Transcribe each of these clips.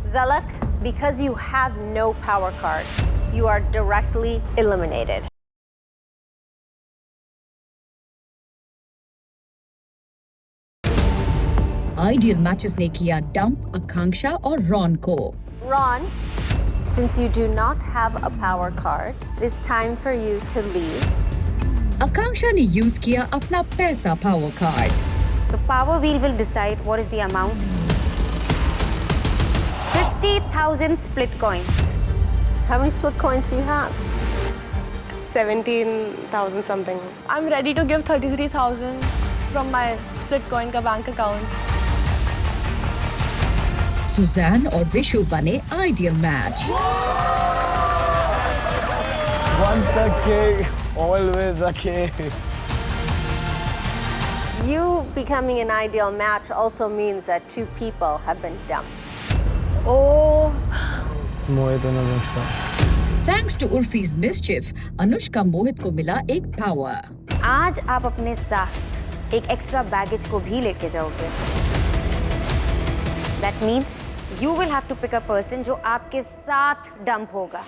Zalak, because you have no power card, you are directly eliminated. Ideal matches ने किया dump आकांक्षा और Ron को। Ron, since you do not have a power card, it is time for you to leave. आकांक्षा ने use किया अपना पैसा power card. So power wheel will decide what is the amount. 50,000 split coins. How many split coins do you have? 17,000 something. I'm ready to give 33,000 from my split coin का bank account. Suzanne और विशु बने ideal match. Once a king, always a king. You becoming an ideal match also means that two people have been dumped. Oh. Mohit और Anushka. Thanks to Urfi's mischief, Anushka Mohit को मिला एक power. आज आप अपने साथ एक एक्स्ट्रा बैगेज को भी लेके जाओगे। That means you will have to pick a person जो आपके साथ डंप होगा।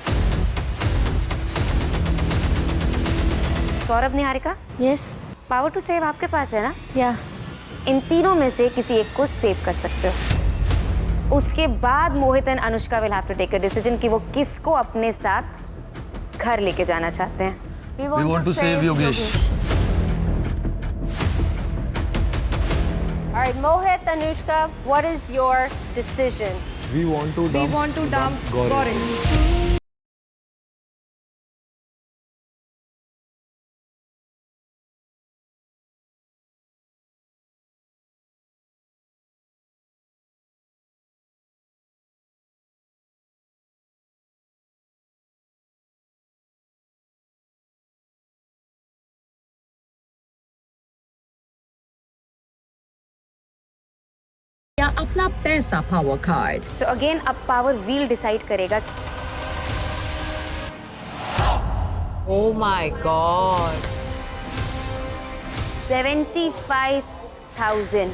Saurabh, Niharika? Yes. Power to save आपके पास है ना? Yeah. इन तीनों में से किसी एक को सेव कर सकते हो। उसके बाद Mohit and Anushka will have to take a decision कि वो किसको अपने साथ घर लेके जाना चाहते हैं। We want to save Yogesh. All right, Mohit, Anushka, what is your decision? We want to dump Gaurav. या अपना पैसा पावर कार्ड। सो अगेन अब पावर व्हील डिसाइड करेगा। Oh my God. 75,000।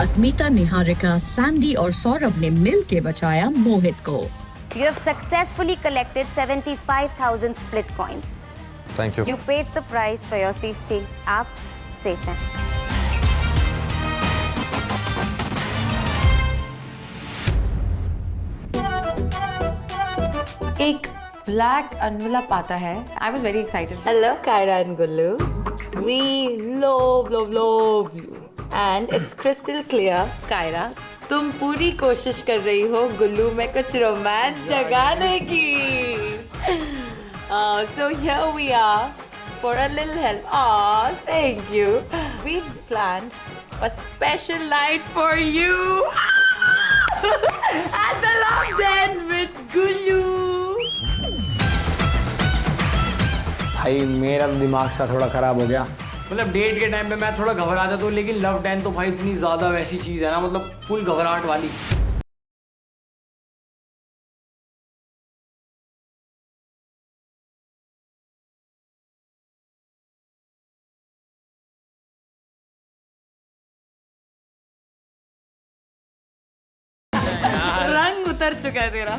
Asmita, Niharika, Sandy और सौरभ ने मिल के बचाया मोहित को। You have successfully collected 75,000 split coins. Thank you. You paid the price for your safety. आप safe हैं। एक black envelope आता है. I was very excited. Hello, Kyra and Gullu. We love you. And it's crystal clear, Kyra. तुम पूरी कोशिश कर रही हो गुल्लू में कुछ रोमांस जगाने की. So here we are for a little help. Oh, thank you. We planned a special night for you at the Love Den with Gullu. भाई मेरा दिमाग सा थोड़ा खराब हो गया। मतलब डेट के टाइम पे मैं थोड़ा घबरा जाता हूँ, लेकिन लव डैन तो भाई इतनी ज़्यादा वैसी चीज़ है ना, मतलब फुल घबराहट वाली। रंग उतर चुका है तेरा.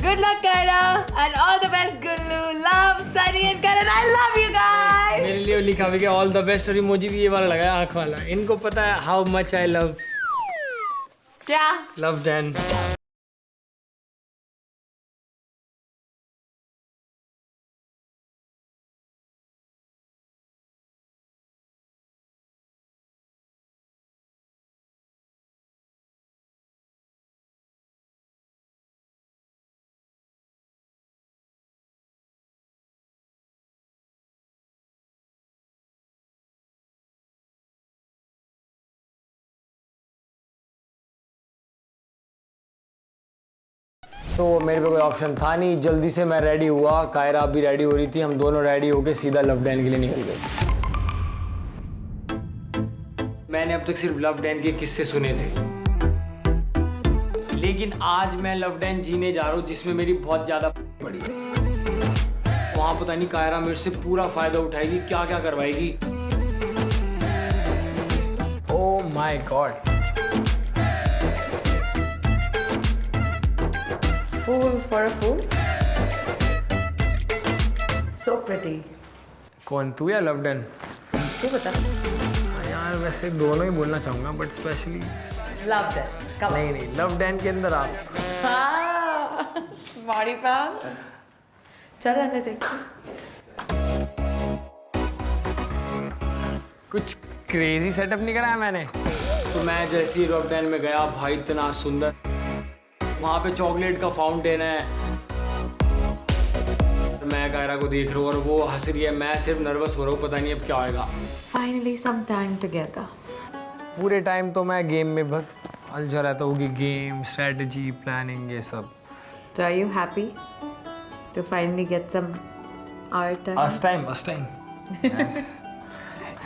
Good luck, Kyra, and all the best, Gullu. Love, Sunny and Karan. I love you guys. मेरे लिए लिखा भी कि ऑल द बेस्ट, और इमोजी भी ये वाला लगाया, आँख वाला। इनको पता है हाउ मच आई लव क्या? Love Dan. तो मेरे पे कोई ऑप्शन था नहीं, जल्दी से मैं रेडी हुआ, कायरा भी रेडी हो रही थी, हम दोनों रेडी होके सीधा लव डैन के लिए निकल गए। मैंने अब तक सिर्फ लव डैन के किस्से सुने थे, लेकिन आज मैं लव डैन जीने जा रहा हूँ जिसमें मेरी बहुत ज़्यादा पड़ी है। वहाँ पता नहीं कायरा मेरे से पूरा फ़ायदा उठाएगी, क्या क्या करवाएगी। Oh my God. fool for a fool. So pretty. कौन, तू या लवडन? तू बता. यार वैसे दोनों ही बोलना चाहूँगा, but specially Loved it. Come on. नहीं लवडन के अंदर आप. Smarty pants. चल अंदर देखो. कुछ क्रेजी सेटअप नहीं कराया मैंने. तो मैं जैसे ही लवडन में गया भाई, इतना सुंदर. वहाँ पे चॉकलेट का फाउंटेन है. मैं कायरा को देख रहा हूँ और वो हंस रही है. मैं सिर्फ नर्वस हो रहा हूँ, पता नहीं अब क्या होएगा. Finally some time together. पूरे टाइम तो मैं गेम में बहुत उलझा रहता हूँ कि गेम, स्ट्रेटजी, प्लानिंग, ये सब. So are you happy to finally get some art time? Us time. Yes.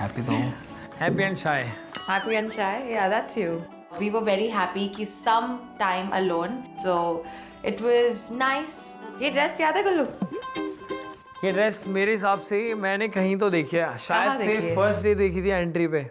Happy तो हूँ. Happy and shy. Happy and shy? Yeah, that's you. We were very happy कि some time alone. So it was nice. ये dress याद है गुल्लू? ये dress मेरे हिसाब से मैंने कहीं तो देखी है. शायद से देखी है? फर्स्ट डे देखी थी एंट्री पे.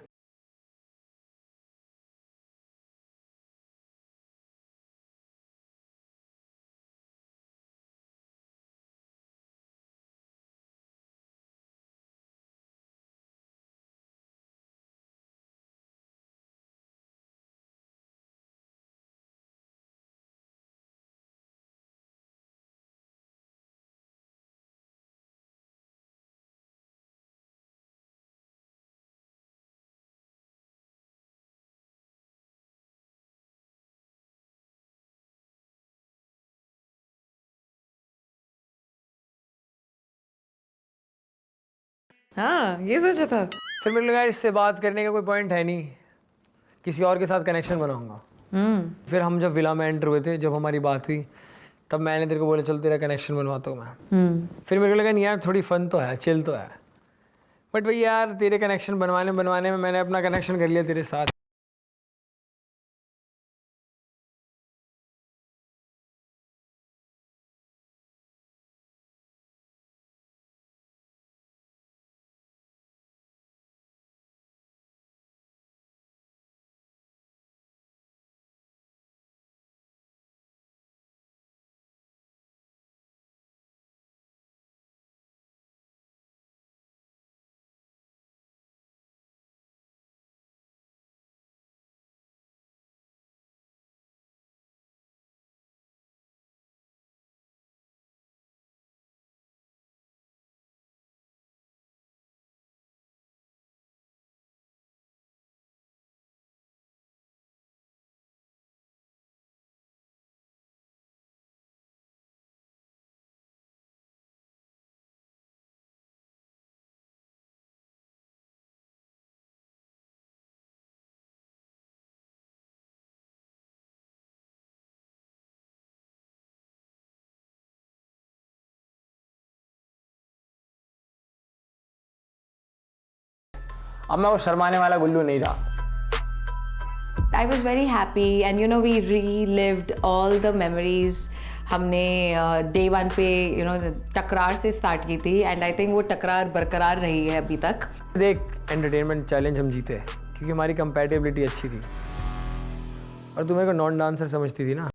हाँ, ये सोचा था. फिर मेरे लगा इससे बात करने का कोई पॉइंट है नहीं, किसी और के साथ कनेक्शन बनाऊंगा. फिर हम जब विला में एंटर हुए थे, जब हमारी बात हुई, तब मैंने तेरे को बोला चल तेरा कनेक्शन बनवाता हूँ मैं. फिर मेरे को लगा नहीं यार, थोड़ी फन तो है, चिल तो है. बट भाई यार, तेरे कनेक्शन बनवाने में मैंने अपना कनेक्शन कर लिया तेरे साथ. अब मैं वो शर्माने वाला गुल्लू नहीं रहा. I was very happy and you know we relived all the memories. हमने day one पे you know टकरार से start की थी and I think वो टकरार बरकरार रही है अभी तक. देख, एंटरटेनमेंट चैलेंज हम जीते क्योंकि हमारी कंपैटिबिलिटी अच्छी थी. और तू मेरे को नॉन डांसर समझती थी ना.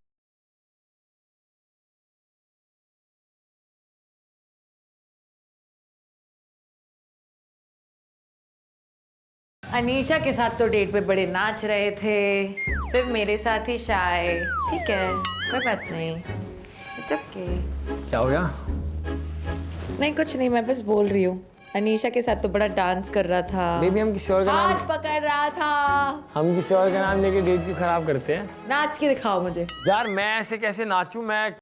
अनीशा के साथ तो डेट पे बड़े नाच रहे थे, सिर्फ मेरे साथ ही शाय. ठीक है, कोई बात नहीं. It's okay. क्या हो गया? नहीं कुछ नहीं, मैं बस बोल रही हूँ. अनीशा के साथ तो बड़ा डांस कर रहा था. बेबी हम किसी और का नाम हाथ पकड़ रहा था. हम किसी और का नाम लेके डेट क्यों खराब करते हैं? नाच के दिखाओ मुझे. यार मैं ऐसे कैसे नाचूं? मैं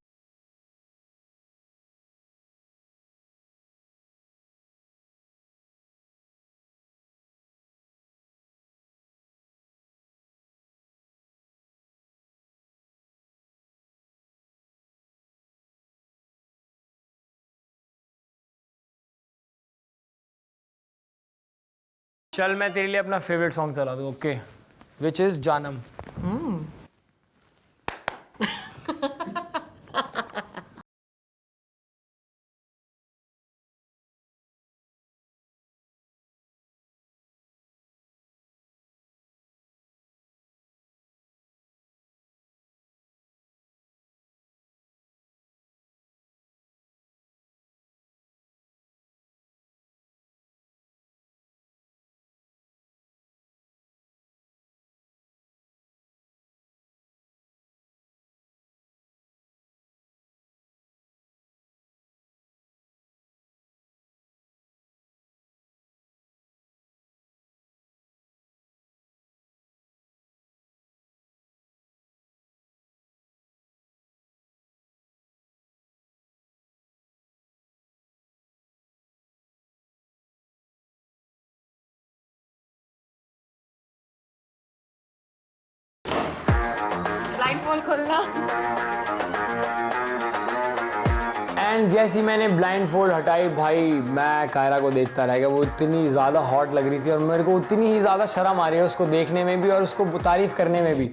चल मैं तेरे लिए अपना फेवरेट सॉन्ग चला दूं. ओके, विच इज जानम. ब्लाइंडफोल्ड खोलना। एंड जैसे ही मैंने ब्लाइंड फोल्ड हटाई भाई, मैं कायरा को देखता रह गया। वो इतनी ज़्यादा हॉट लग रही थी और मेरे को उतनी ही ज़्यादा शर्म आ रही है उसको देखने में भी और उसको तारीफ करने में भी।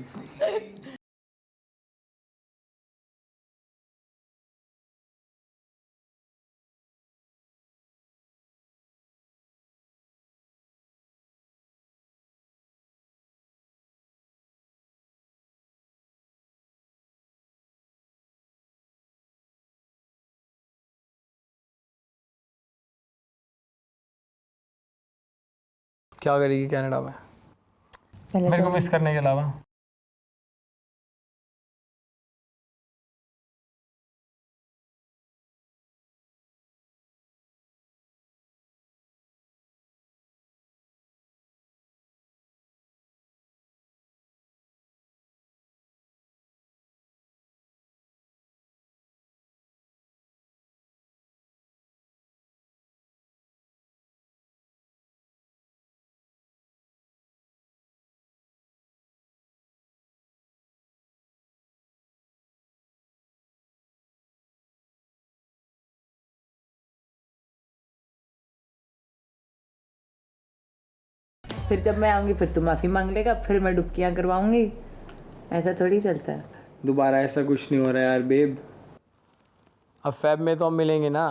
क्या करेगी कनाडा में मेरे को मिस करने के अलावा? फिर जब मैं आऊंगी फिर तू माफी मांग लेगा, फिर मैं डुबकियां करवाऊंगी। ऐसा थोड़ी चलता है। दोबारा ऐसा कुछ नहीं हो रहा यार बेब। अब फेब में तो हम मिलेंगे ना।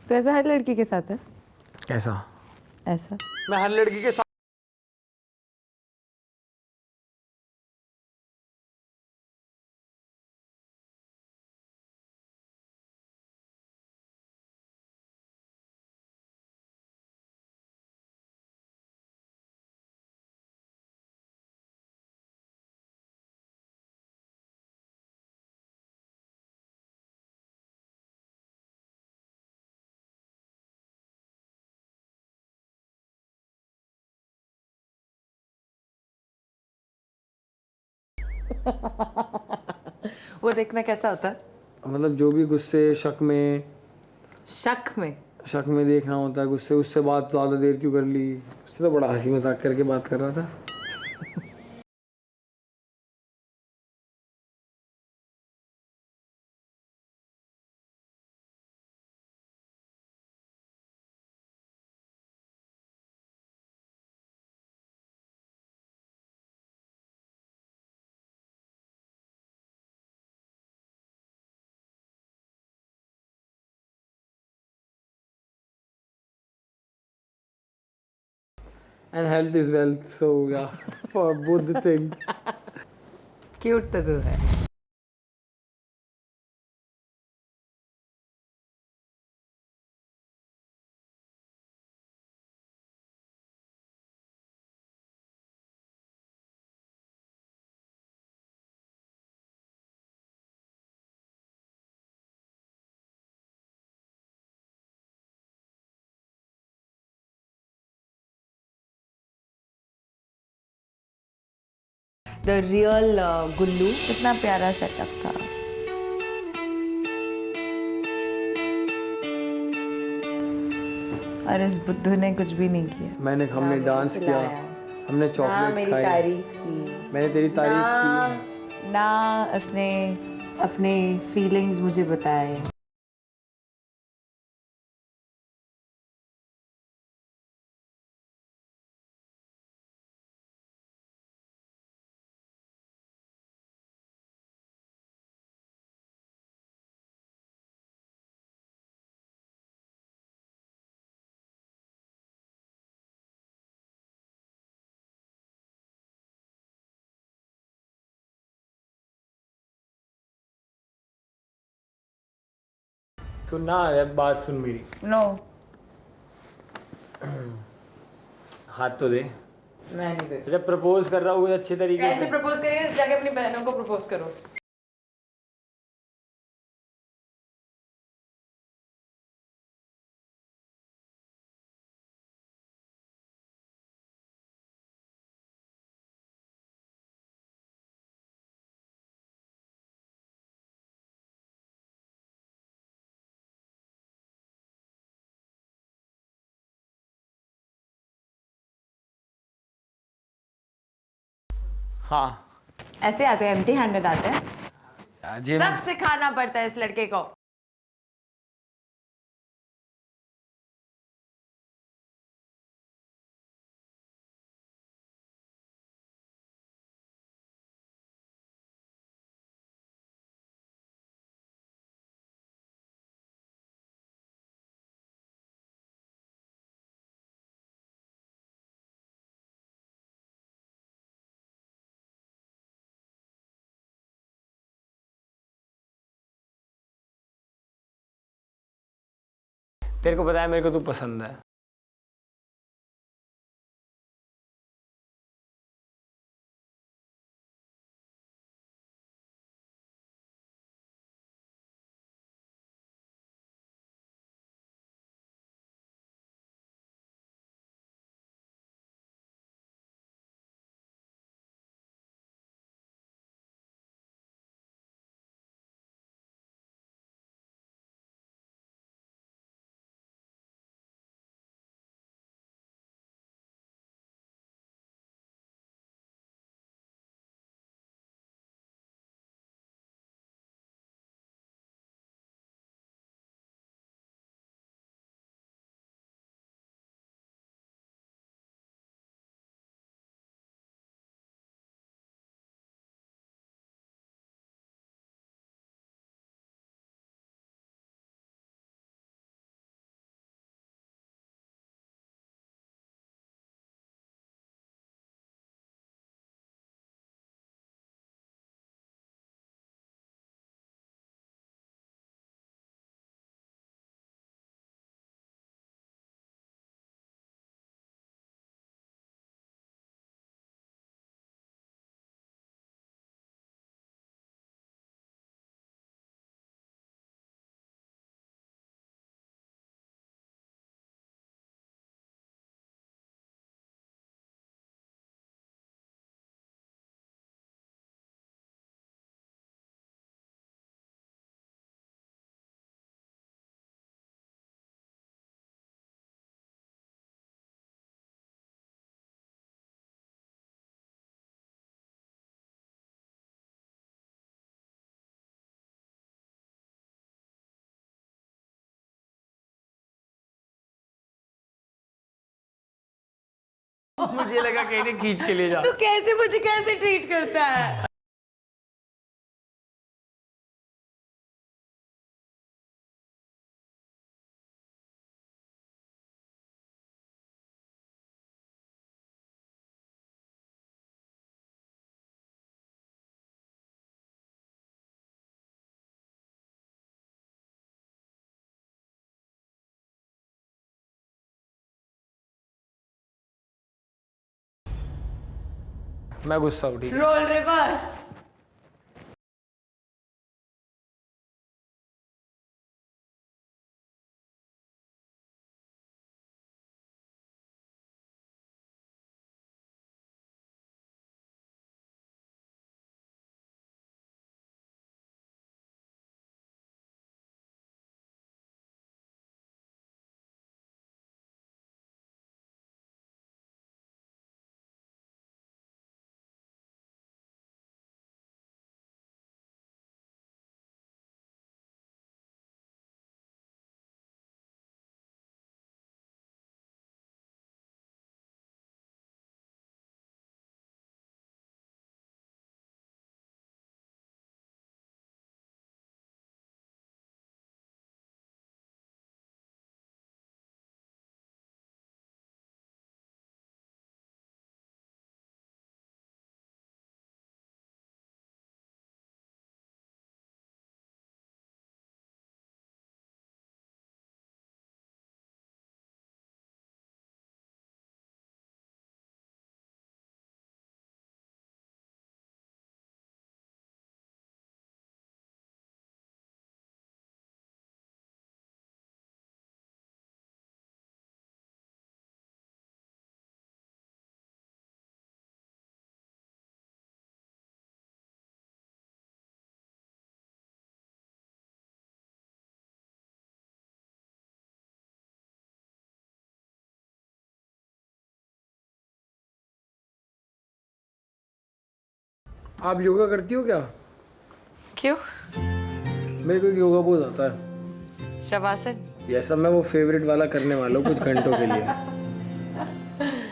तो ऐसा हर लड़की के साथ है? ऐसा ऐसा मैं हर लड़की के साथ वो देखना कैसा होता है? मतलब जो भी गुस्से शक में देखना होता है, गुस्से उससे बात ज़्यादा देर क्यों कर ली, उससे तो बड़ा हंसी मजाक करके बात कर रहा था। And health is wealth, so yeah, for both the things. Cute तो तू है। द रियल गुल्लू कितना प्यारा सेटअप था। और इस बुद्धू ने कुछ भी नहीं किया। हमने डांस किया, हमने ना चॉकलेट मेरी खाई, तारीफ की, मैंने तेरी तारीफ की। ना उसने अपने फीलिंग्स मुझे बताए। सुन ना यार, बात सुन मेरी। नो, हाथ तो दे। मैं नहीं दे। जब प्रपोज कर रहा हूँ अच्छे तरीके ऐसे से। प्रपोज करिए, जाके अपनी बहनों को प्रपोज करो। हाँ ऐसे आते हैं, एम्प्टी हैंडेड आते हैं। ये सब सिखाना पड़ता है इस लड़के को। तेरे को पता है मेरे को तू पसंद है। मुझे लगा कहीं ने खींच के ले जा। तू कैसे मुझे कैसे ट्रीट करता है? मैं गुस्सा हूँ, ठीक है। Roll reverse. आप योगा करती हो क्या? क्यों? मेरे को एक योगा पोज आता है। शवासन? यस, अब मैं वो फेवरेट वाला करने वाला हूँ कुछ घंटों के लिए।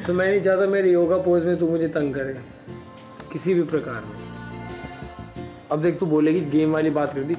तो मैं नहीं चाहता मेरे योगा पोज में तू मुझे तंग करे किसी भी प्रकार में। अब देख तू बोलेगी गेम वाली बात कर दी।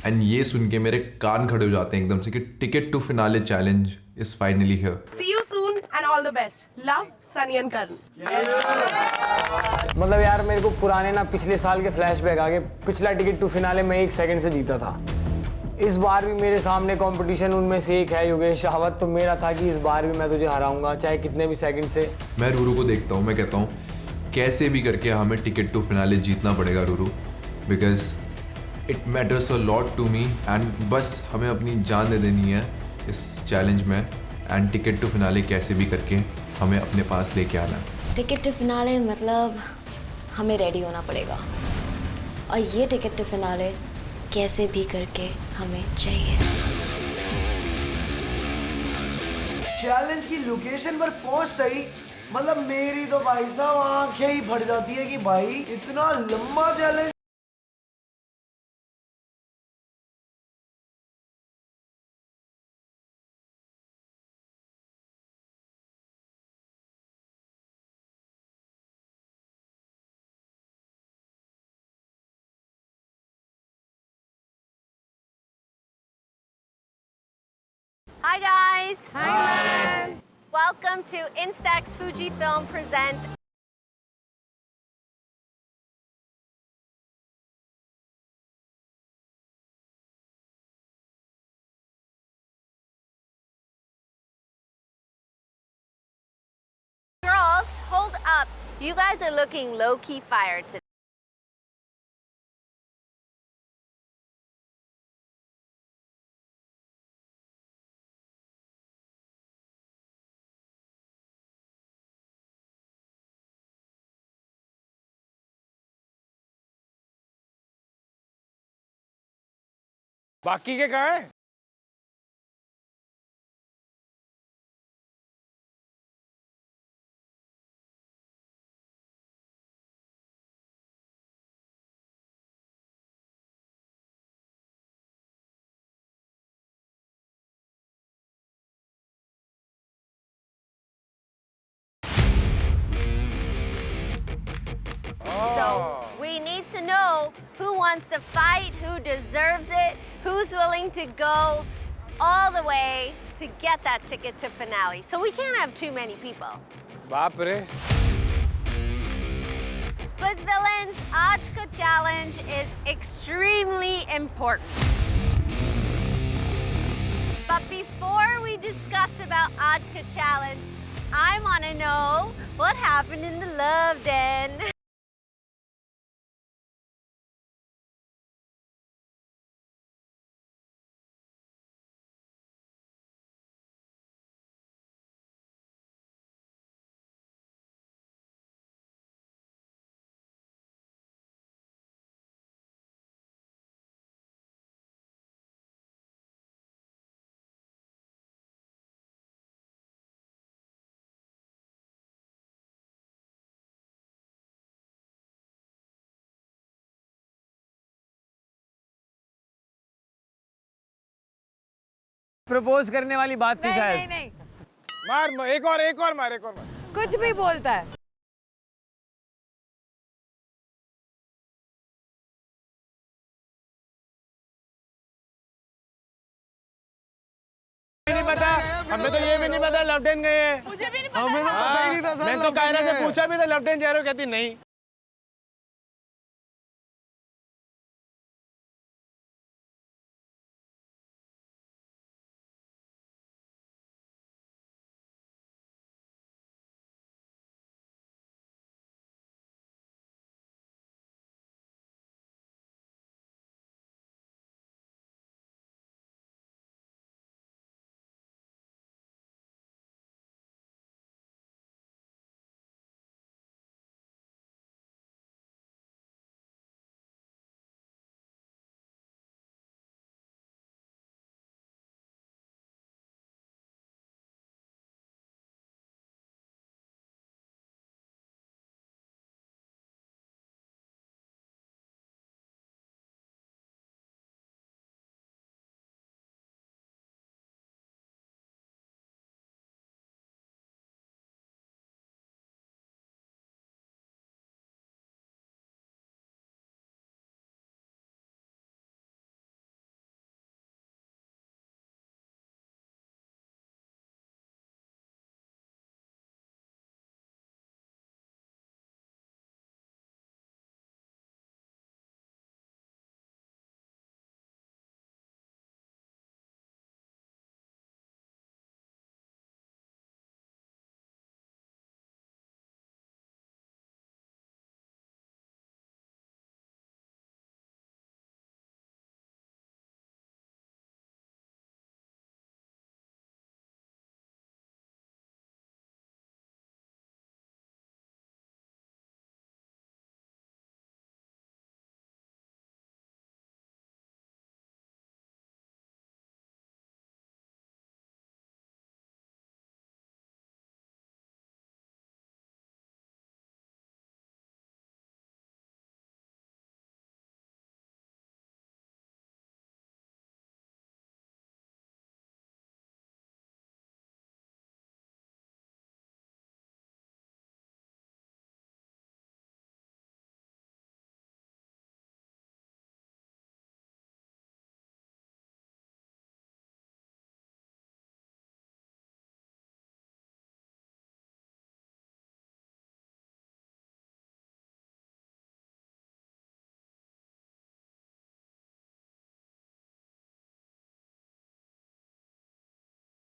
एंड ये सुन के मेरे कान खड़े हो जाते हैं एकदम से कि ticket to finale challenge is finally here. See you soon and all the best. Love, Sunny and Karan. मतलब यार मेरे को पुराने ना पिछले साल के फ्लैशबैक आ गए। पिछला टिकट टू फिनाले में 1 सेकंड से जीता था। इस बार भी मेरे सामने कंपटीशन उनमें से एक है योगेश रावत, तो मेरा था कि इस बार भी मैं तुझे हराऊंगा चाहे कितने भी सेकंड से। मैं रूरू को देखता हूँ, मैं कहता हूँ कैसे भी करके हमें टिकट टू फिनाले जीतना पड़ेगा Ruru, because it matters a lot to me and बस हमें अपनी जान दे देनी है इस चैलेंज में एंड टिकट टू फिनाले कैसे भी करके हमें अपने पास लेके आना है। टिकट टू फिनाले मतलब हमें रेडी होना पड़ेगा और ये टिकट टू फिनाले कैसे भी करके हमें चाहिए। चैलेंज की लोकेशन पर पहुंचते ही मतलब मेरी तो भाई साहब आंखें ही फट जाती है कि भाई इतना लंबा challenge. Hi guys. Hi. Welcome to Instax Fujifilm presents Girls, hold up. You guys are looking low-key fire today. बाकी के कहाँ है? So we need to know who wants to fight, who deserves it, who's willing to go all the way to get that ticket to finale. So we can't have too many people. बाप रे। Split Villains, Aaj Ka challenge is extremely important. But before we discuss about Aaj Ka challenge, I want to know what happened in the Love Den. Propose करने वाली बात थी शायद। नहीं नहीं, मार एक और मार। कुछ भी बोलता है। नहीं पता, हमें तो ये भी नहीं पता लेफ्ट हैंड गए हैं। मुझे भी नहीं पता। हमें तो पता ही नहीं था सर। मैं तो कायरा से पूछा भी था लेफ्ट हैंड जा रहे हो, कहती नहीं।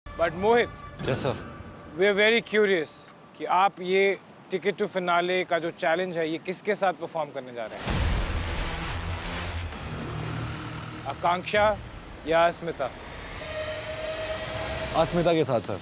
But Mohit, yes sir, we are very curious कि आप ये टिकट टू फिनाले का जो चैलेंज है ये किसके साथ परफॉर्म करने जा रहे हैं? आकांक्षा या अस्मिता? अस्मिता के साथ सर।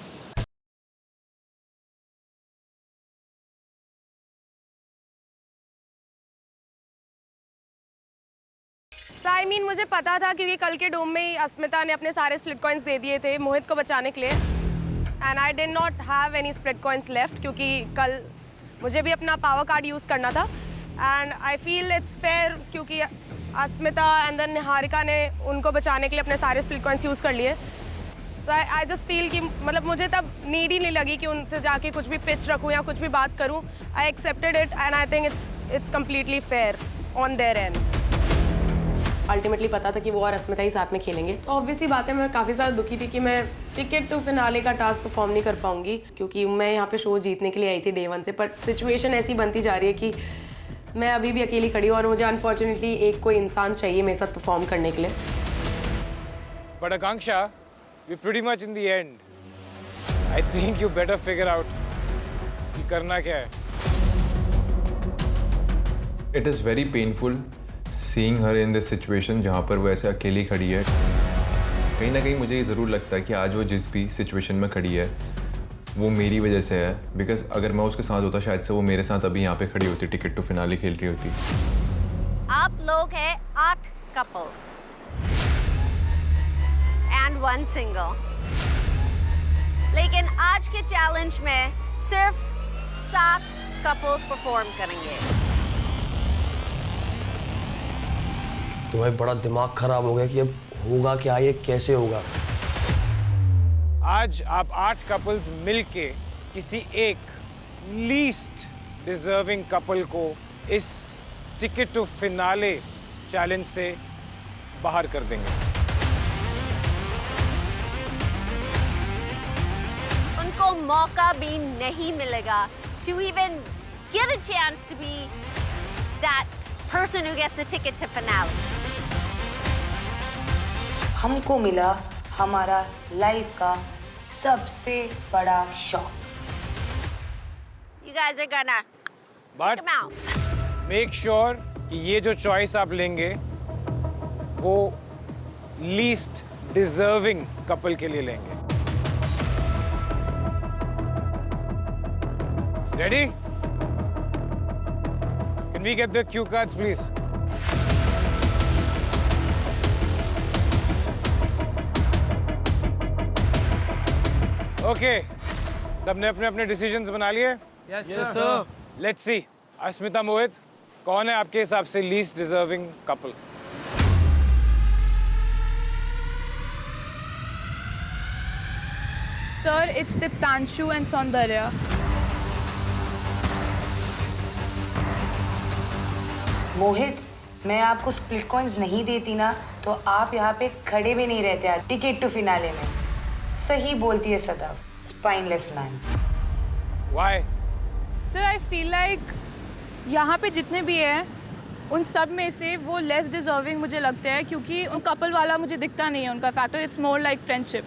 आई मीन मुझे पता था क्योंकि कल के डोम में ही अस्मिता ने अपने सारे स्प्लिट कॉइन्स दे दिए थे मोहित को बचाने के लिए, and I did not have any split coins left क्योंकि कल मुझे भी अपना पावर कार्ड यूज़ करना था, and I feel it's fair क्योंकि अस्मिता एंड देन निहारिका ने उनको बचाने के लिए अपने सारे स्प्लिट कॉइन्स यूज़ कर लिए। सो आई जस्ट फील कि मतलब मुझे तब नीड ही नहीं लगी कि उनसे जाके कुछ भी पिच रखूँ या कुछ भी बात करूँ। I accepted it and I think it's completely fair on their and. Ultimately पता था कि वो और अस्मिता ही साथ में खेलेंगे, तो ऑब्वियसली बात है मैं काफ़ी ज़्यादा दुखी थी कि मैं टिकट टू फिनाले का टास्क परफॉर्म नहीं कर पाऊंगी क्योंकि मैं यहाँ पे शो जीतने के लिए आई थी डे 1 से, पर सिचुएशन ऐसी बनती जा रही है कि मैं अभी भी अकेली खड़ी हूँ और मुझे अनफॉर्चुनेटली एक कोई इंसान चाहिए मेरे साथ परफॉर्म करने के लिए। But Akanksha, we pretty much in the end. I think you better figure out कि करना क्या है। It is very painful seeing her in this situation जहाँ पर वो ऐसे अकेली खड़ी है। कहीं ना कहीं मुझे ये ज़रूर लगता है कि आज वो जिस भी सिचुएशन में खड़ी है वो मेरी वजह से है, बिकॉज अगर मैं उसके साथ होता शायद से वो मेरे साथ अभी यहाँ पे खड़ी होती, टिकट टू फिनाले खेल रही होती। आप लोग हैं 8 कपल्स एंड 1 सिंगल, लेकिन आज के चैलेंज में सिर्फ 7 कपल्स परफॉर्म करेंगे। तुम्हें बड़ा दिमाग खराब हो गया कि अब होगा क्या, ये कैसे होगा? आज आप 8 कपल्स मिलके किसी एक लीस्ट डिजर्विंग कपल को इस टिकट टू फिनाले चैलेंज से बाहर कर देंगे। उनको मौका भी नहीं मिलेगा to even get a chance to be that person who gets the ticket to finale. हमको मिला हमारा लाइफ का सबसे बड़ा शौक। You guys are gonna But come out. make sure कि ये जो चॉइस आप लेंगे वो लीस्ट डिजर्विंग कपल के लिए लेंगे। Ready? Can we get the cue cards, please? Okay. सबने अपने अपने डिसीजंस बना लिए? Yes, sir. Let's see. अस्मिता, मोहित, कौन है आपके हिसाब से least deserving couple? Sir, it's Diptanshu and Saundarya. मोहित, मैं आपको स्प्लिट कॉइंस नहीं देती ना तो आप यहाँ पे खड़े भी नहीं रहते आज टिकट टू फिनाले में। सही बोलती है Sadaf, spineless man. Why? Sir, I feel like यहाँ पे जितने भी हैं उन सब में से वो लेस डिजर्विंग मुझे लगते हैं क्योंकि उन कपल वाला मुझे दिखता नहीं है उनका factor. It's more like friendship.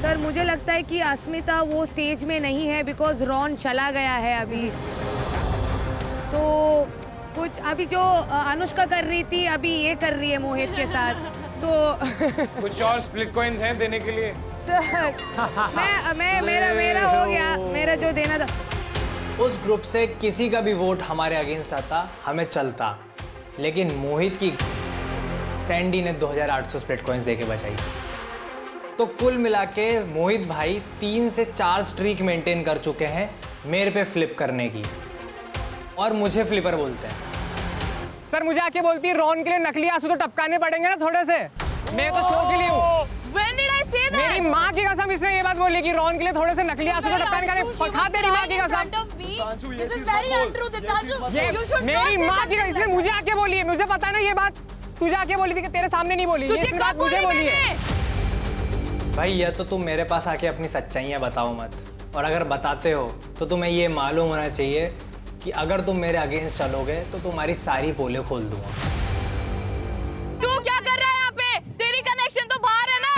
Sir मुझे लगता है कि अस्मिता वो स्टेज में नहीं है बिकॉज रॉन चला गया है अभी। तो कुछ अभी जो अनुष्का कर रही थी अभी ये कर रही है मोहित के साथ। तो कुछ और स्प्लिट कॉइंस हैं देने के लिए? सर मेरा हो गया, मेरा जो देना था। उस ग्रुप से किसी का भी वोट हमारे अगेंस्ट आता हमें चलता, लेकिन मोहित की सैंडी ने 2800 स्प्लिट कॉइंस देके बचाई। तो कुल मिला के मोहित भाई 3 से 4 स्ट्रीक मेंटेन कर चुके हैं मेरे पे फ्लिप करने की, और मुझे फ्लिपर बोलते हैं। सर मुझे आके बोलती है रॉन के लिए नकली आंसू तो टपकाने पड़ेंगे ना थोड़े से। मैं तो शो के लिए हूँ। When did I say that? मेरी माँ की कसम इसने ये बात बोली कि रॉन के लिए थोड़े से नकली आंसू तो टपकाने का। खा तेरी माँ की कसम। This is very untrue, Diptanshu. You should मेरी माँ की कसम, इसने मुझे आके बोली है। मुझे पता है ना ये बात, तुझे आके बोली थी कि तेरे सामने नहीं बोली। तुझे कब बोली मैंने? भाई ये तो तुम मेरे पास आके अपनी सच्चाइयाँ बताओ मत, और अगर बताते हो तो तुम्हें ये मालूम होना चाहिए कि अगर तुम मेरे अगेंस्ट चलोगे तो तुम्हारी सारी पोलें खोल दूंगा। तू क्या कर रहा है यहाँ पे? तेरी कनेक्शन तो बाहर है ना।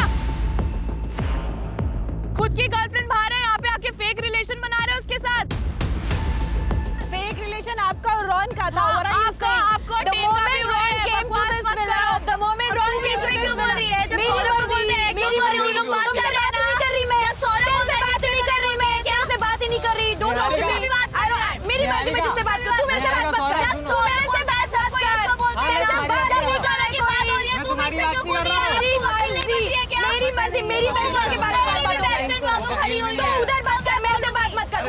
खुद की गर्लफ्रेंड बाहर है, यहाँ पे आके फेक रिलेशन बना रहे हो उसके साथ। फेक रिलेशन आपका और रॉन का था। और आपको the moment Ron came to this villa, the moment Ron came to this villa, मेरी मर्जी लोग बात कर रहे हैं ना। तेरे से बात ही नहीं कर रही। Don't talk to me. मेरी मर्जी में जिससे बात कर। तू मेरे से बात मत कर। तू मेरे से बात मत कर। मेरे से बात नहीं कर रही। बात हो रही है। तू मेरी बात नहीं कर रहा। मेरी मर्जी मेरी बहन के बारे में बात कर। तू उधर बात कर, मेरे से बात मत कर।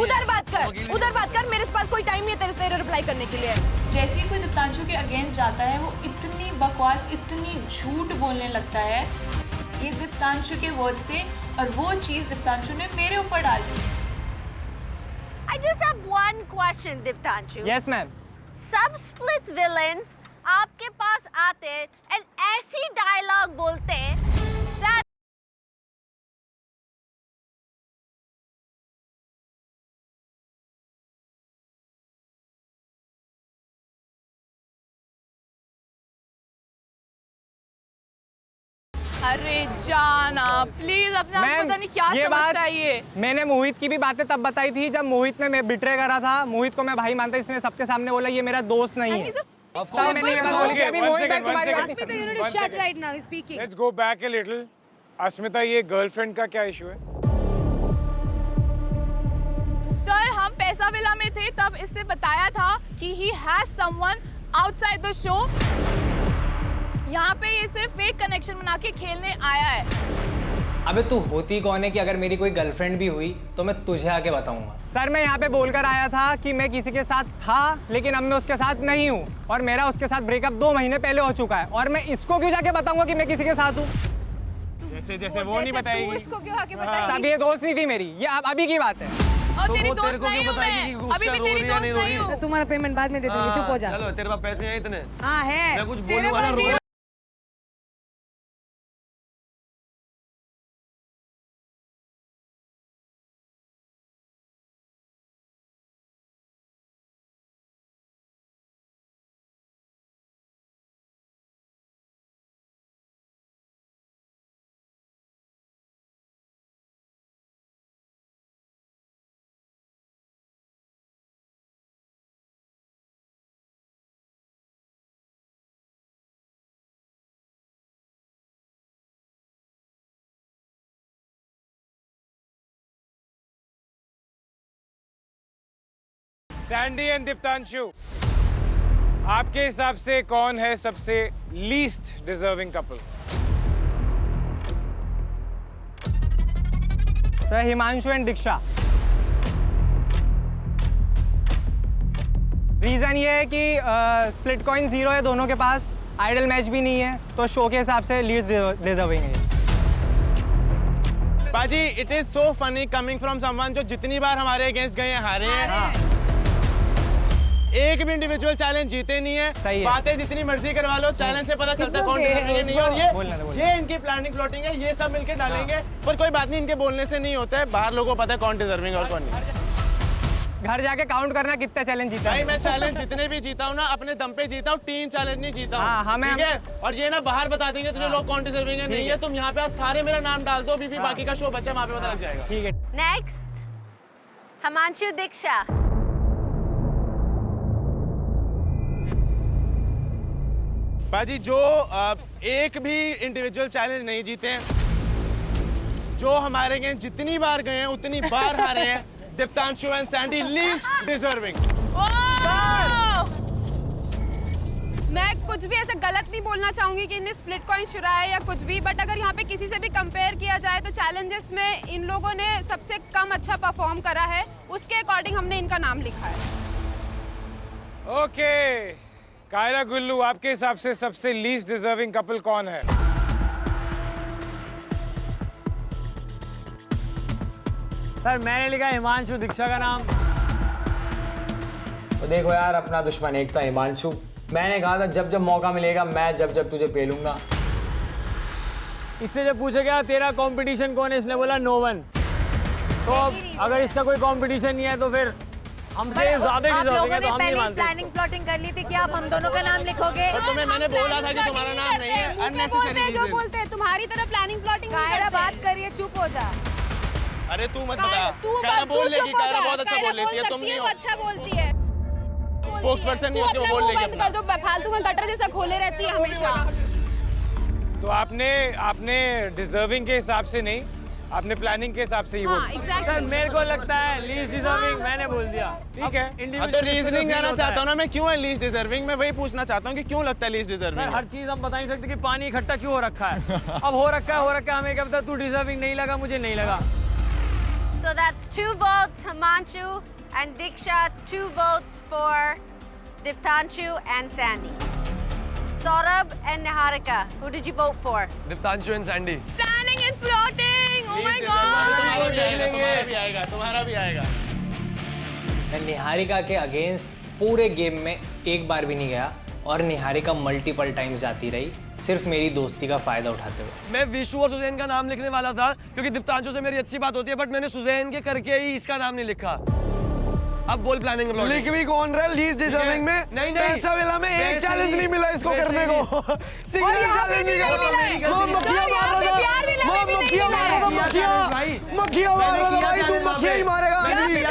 उधर बात कर। मेरे पास कोई टाइम नहीं है तेरे रिप्लाई करने के लिए। जैसे ही कोई दीप्तांशु के अगेंस्ट जाता है वो इतनी बकवास, इतनी झूठ बोलने लगता है। ये दीप्तांशु के वर्ड्स थे और वो चीज दीप्तांशु ने मेरे ऊपर डाल दी। I just have one question, Diptanshu. Yes, ma'am. सब splits villains आपके पास आते हैं and ऐसी डायलॉग बोलते हैं that अरे जाना प्लीज, अपना पता नहीं क्या समझता है ये। मैंने मोहित की भी बातें तब बताई थी जब मोहित ने मैं बिट्रे करा था। मोहित को मैं भाई मानता, इसने सबके सामने बोला ये मेरा दोस्त नहीं है। मैंने ये बात बोली कि अभी मोहित भाई तुम्हारी बात नहीं समझ। Let's go back a little. अस्मिता, ये गर्लफ्रेंड का क्या इशू है? सर हम पैसा विला में थे तब इसने बताया था कि he has someone outside the show। यहाँ पे ये सिर्फ फेक कनेक्शन बना के खेलने आया है। अबे तू होती कौन है कि अगर मेरी कोई गर्लफ्रेंड भी हुई तो मैं तुझे आके बताऊंगा। सर मैं यहाँ पे बोलकर आया था कि मैं किसी के साथ था लेकिन अब मैं उसके साथ नहीं हूँ और मेरा उसके साथ ब्रेकअप 2 महीने पहले हो चुका है और मैं इसको क्यों जाके बताऊंगा कि मैं किसी के साथ हूँ? जैसे जैसे वो नहीं बताएगी। इसको क्यों आके बताएगी? तब ये दोस्त नहीं थी मेरी, ये अभी की बात है। और तेरी दोस्त नहीं हूँ मैं, अभी भी तेरी दोस्त नहीं हूँ। तुम्हारा पेमेंट बाद में दे दूंगी, चुप हो जा। चलो तेरे पास पैसे हैं इतने? हाँ है। मैं कुछ बोलूंगा ना रो। सैंडी एंड दीप्तांशु, आपके हिसाब से कौन है सबसे least deserving couple? Sir Himanshu and Diksha. Reason ये है कि स्प्लिट कॉइन 0 है दोनों के पास, आइडल मैच भी नहीं है, तो शो के हिसाब से लीस्ट डिजर्विंग है। बाजी, it is so funny coming from someone जो जितनी बार हमारे अगेंस्ट गए हैं हारे हैं। एक भी इंडिविजुअल चैलेंज जीते नहीं है। सही है। बातें जितनी मर्जी करवा लो, चैलेंज से पता चलता है कौन डिजर्विंग है नहीं। और ये इनकी प्लानिंग प्लॉटिंग है, ये सब मिलके डालेंगे। पर कोई बात नहीं, इनके बोलने से नहीं होता है, बाहर लोगों को पता है कौन डिजर्विंग और कौन नहीं। घर जाके काउंट करना कितने चैलेंज जीता भाई है। मैं चैलेंज जितने भी जीता हूँ ना अपने दम पे जीता हूँ, 3 चैलेंज नहीं जीता हाँ, हूँ। हमें- ठीक है? और ये ना बाहर बता देंगे तुझे लोग कौन डिजर्विंग है नहीं है। तुम यहाँ पे आज सारे मेरा नाम डाल दो, अभी भी बाकी का शो बचा वहाँ पे पता लग जाएगा। ठीक है। नेक्स्ट, हिमांशु दीक्षा। बाजी, जो एक भी इंडिविजुअल चैलेंज नहीं जीते हैं, जो हमारे गेम जितनी बार गए हैं उतनी बार हारे हैं, Diptanshu and Sandy least deserving. मैं कुछ भी ऐसा गलत नहीं बोलना चाहूंगी कि इन्हें स्प्लिट कॉइन चुराया है या कुछ भी, बट अगर यहाँ पे किसी से भी कंपेयर किया जाए तो चैलेंजेस में इन लोगों ने सबसे कम अच्छा परफॉर्म करा है, उसके अकॉर्डिंग हमने इनका नाम लिखा है। ओके कायरा गुल्लू, आपके हिसाब से सबसे लीस्ट डिजर्विंग कपल कौन है? सर मैंने लिखा हिमांशु दीक्षा का नाम। तो देखो यार, अपना दुश्मन एक था हिमांशु। मैंने कहा था जब जब मौका मिलेगा मैं जब जब तुझे पेलूंगा। इससे जब पूछा गया तेरा कंपटीशन कौन है, इसने बोला नो वन। तो अगर इसका कोई कंपटीशन नहीं है तो फिर हमसे ज्यादा डिजर्विंग है, तो हम नहीं मानते। प्लानिंग प्लॉटिंग कर ली थी कि आप हम दोनों का नाम लिखोगे। तो तुम्हें मैंने बोला था कि तुम्हारा नाम नहीं है। अननेसेसरी जो बोलते हैं तुम्हारी तरह प्लानिंग प्लॉटिंग बात करिए, चुप हो जा। अरे तू मत बता, कायरा बोल लेगी, कायरा बहुत अच्छा बोल लेती है, तुम नहीं हो। अच्छा बोलती है, स्पोक्सपर्सन नहीं होती, वो बोल लेगी। बंद कर दो, फालतू में गटर जैसा खोले रहती है हमेशा। तो आपने डिजर्विंग के हिसाब से नहीं, आपने प्लानिंग के हिसाब से ही हाँ, बोला। exactly। सर मेरे को लगता है लीस्ट डिजर्विंग मैंने बोल दिया। ठीक है, तो रीजनिंग जाना चाहता हूँ ना मैं, क्यों है लीस्ट डिजर्विंग, मैं वही पूछना चाहता हूँ कि क्यों लगता है लीस्ट डिजर्विंग। हर चीज हम बता नहीं सकते कि पानी इकट्ठा क्यों हो रखा है। अब हो रखा है, हमें क्या पता तू डिजर्विंग नहीं लगा, मुझे नहीं लगा। So that's 2 votes, Himanshu and Diksha, 2 votes for Diptanshu and Sandy. Saurabh and Niharika, who did you vote for? Diptanshu and Sandy. Planning and plotting, oh my तुम्हारा भी गॉड। आएगा, तुम्हारा भी आएगा। मैं निहारिका के अगेंस्ट पूरे गेम में एक बार भी नहीं गया और निहारिका मल्टीपल टाइम्स जाती रही, सिर्फ मेरी दोस्ती का फायदा उठाते हुए। मैं विशु और सुजैन का नाम लिखने वाला था क्योंकि दीप्तांशु से मेरी अच्छी बात होती है, बट मैंने सुजैन के करके ही इसका नाम नहीं लिखा। अब बोल प्लानिंग लिख भी कौन रहा है लीस्ट डिजर्विंग में? नहीं पैसा वेला में एक चैलेंज नहीं मिला इसको करने को। सिंगल चैलेंज नहीं करा। वो मक्खियां मार रहा था, वो मक्खियां मार रहा था, मक्खियां मार रहा था भाई, तू मक्खियां ही मारेगा आज भी,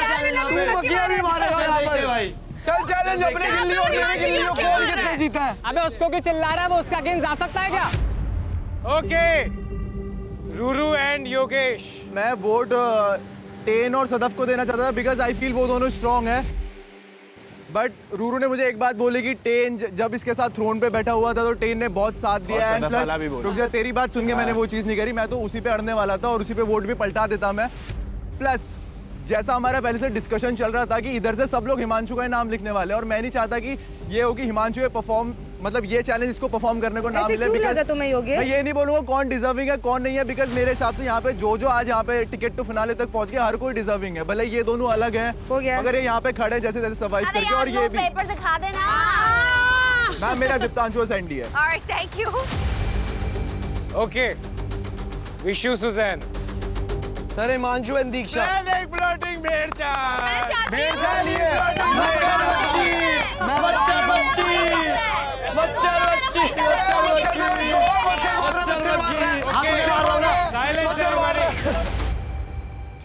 तू मक्खियां भी मारेगा यहाँ पर। चल चैलेंज अपने गिल्ली और मेरे गिल्ली को कौन कितने जीता है। अबे उसको क्यों चिल्ला रहा है, वो उसका अगेंस्ट जा सकता है क्या? Okay, Ruru and Yogesh. मैं वोट टेन और सदफ को देना चाहता था बिकॉज आई फील वो दोनों स्ट्रॉन्ग है। बट रूरू ने मुझे एक बात बोली कि टेन जब इसके साथ थ्रोन पे बैठा हुआ था तो टेन ने बहुत साथ दिया है। प्लस रुक जा, तेरी बात सुन के मैंने वो चीज़ नहीं करी, मैं तो उसी पे अड़ने वाला था और उसी पे वोट भी पलटा देता मैं। प्लस जैसा हमारा पहले से डिस्कशन चल रहा था कि इधर से सब लोग हिमांशु का नाम लिखने वाले, और मैं नहीं चाहता कि ये हो कि हिमांशु ये परफॉर्म, मतलब ये चैलेंज इसको परफॉर्म करने को ना मिले। बिकॉज़ तुम्हें योगेश, मैं ये नहीं बोलूंगा कौन डिजर्विंग है कौन नहीं है, बिकॉज मेरे हिसाब से यहाँ पे जो आज यहाँ पे टिकट टू फिनाले तक पहुंच गया हर कोई डिजर्विंग है। भले ये दोनों अलग हैं, अगर ये यहाँ पे खड़े जैसे जैसे सर्वाइव करके, और ये भी पेपर दिखा देना। मैम मेरा दीप्तांशु और सैंडी है। Alright, thank you. Okay, Vishu Suzanne. Sir Himanshu and Diksha. Floating भेड़चा